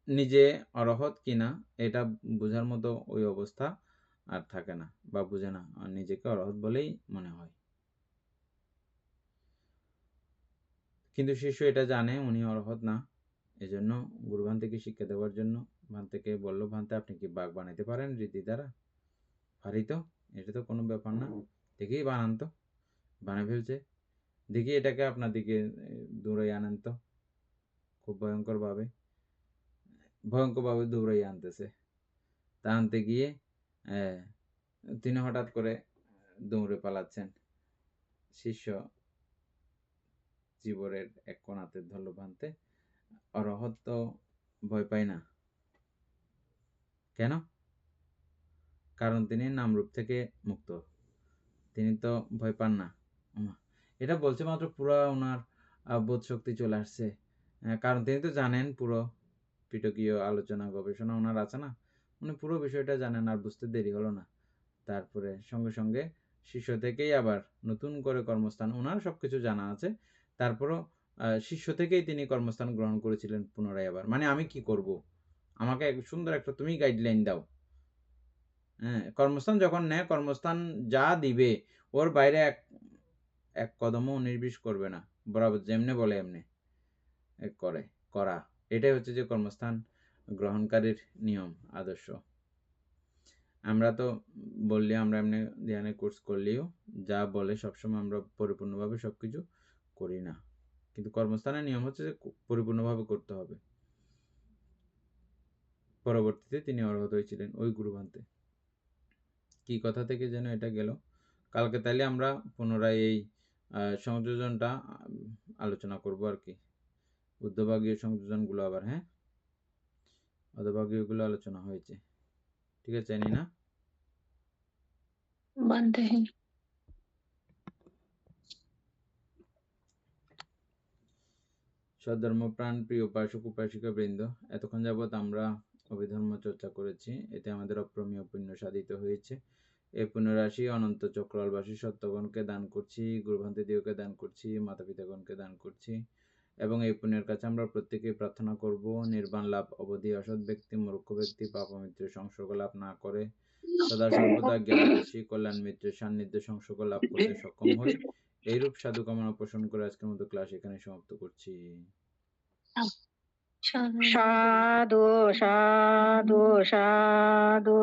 নিজে অরহত কিনা এটা বোঝার মতো ওই অবস্থা আর থাকে না, বা বুঝে না, আর নিজেকে অরহত বলেই মনে হয়। কিন্তু শিষ্য এটা জানে উনি অরহত না, এজন্য গুরু ভান্তেকে শিক্ষা দেওয়ার জন্য ভান্তেকে বললো, ভান্তে আপনি কি বাঘ বানাইতে পারেন রীতি দ্বারা? পারি তো, এটা তো কোনো ব্যাপার না, দেখি বানান তো। বানিয়ে ফেলছে, দেখি এটাকে আপনার দিকে দৌড়াই আনেন তো। খুব ভয়ঙ্করভাবে দৌড়াই আনতেছে। তা আনতে গিয়ে তিনি হঠাৎ করে দৌড়ে পালাচ্ছেন। শিষ্য জীবনের এক কোণাতে ধরল ভান্তে। অরহত তো ভয় পায় না। কেন? কারণ তিনি নামরূপ থেকে মুক্ত, তিনি তো ভয় পান না। এটা বলছে মাত্র পুরো ওনার বোধ শক্তি চলে আসছে, কারণ তিনি তো জানেন পুরো পিটকীয় আলোচনা গবেষণা ওনার আছে না, উনি পুরো বিষয়টা জানেন, আর বুঝতে দেরি হলো না। তারপরে সঙ্গে সঙ্গে শিষ্য থেকেই আবার নতুন করে কর্মস্থান, ওনার সবকিছু জানা আছে, তারপরও শিষ্য থেকেই তিনি কর্মস্থান গ্রহণ করেছিলেন পুনরায় আবার। মানে আমি কি করব, আমাকে সুন্দর একটা তুমি গাইডলাইন দাও। হ্যাঁ, কর্মস্থান যখন নেয়, কর্মস্থান যা দিবে ওর বাইরে এক কদমও নির্বিষ করবে না, বরাবর যেমনে বলে এমনে করা, এটাই হচ্ছে যে কর্মস্থান গ্রহণকারীর নিয়ম আদর্শ। আমরা তো বললে আমরা এমনি ধ্যানের কোর্স করলেও যা বলে সবসময় আমরা পরিপূর্ণভাবে সবকিছু করি না, কিন্তু কর্মস্থানের নিয়ম হচ্ছে যে পরিপূর্ণভাবে করতে হবে। পরবর্তীতে তিনি অরহত হয়েছিলেন ওই গুরুভান্তে। কি কথা থেকে যেন এটা গেল, কালকে তাইলে আমরা পুনরায় এই সংযোজনটা আলোচনা করব আর কি, উদ্ধভাগীয় সংযোজনগুলো আবার। হ্যাঁ, অধভাগীয়গুলো আলোচনা হয়েছে, ঠিক আছে না? বান্ধহীন। সধর্মপ্রাণ প্রিয় উপাসক উপাসিকা বৃন্দ, এতক্ষণ যাবৎ আমরা অভিধর্ম চর্চা করেছি, এতে আমাদের অপ্রমেয় পুণ্য সাধিত হয়েছে। এই পুণ্যরাশি অনন্ত চক্রবাসী সত্যগণকে দান করছি, গুরুভান্তিদিওকে দান করছি, মাতা পিতাগণকে দান করছি, এবং এই পুণ্যের কাছে আমরা প্রত্যেকেই প্রার্থনা করব নির্বাণ লাভ অবধি অসৎ ব্যক্তি মূর্খ ব্যক্তি পাপমিত্রের সংসর্গ লাভ না করে সদা সর্বদা জ্ঞানদর্শী কল্যাণ মিত্রের সান্নিধ্য সংসর্গ লাভ করতে সক্ষম হই। এইরূপ সাধু কামনা পোষণ করে আজকের মতো ক্লাস এখানে সমাপ্ত করছি। সাধু। সাধু সাধু সাধু।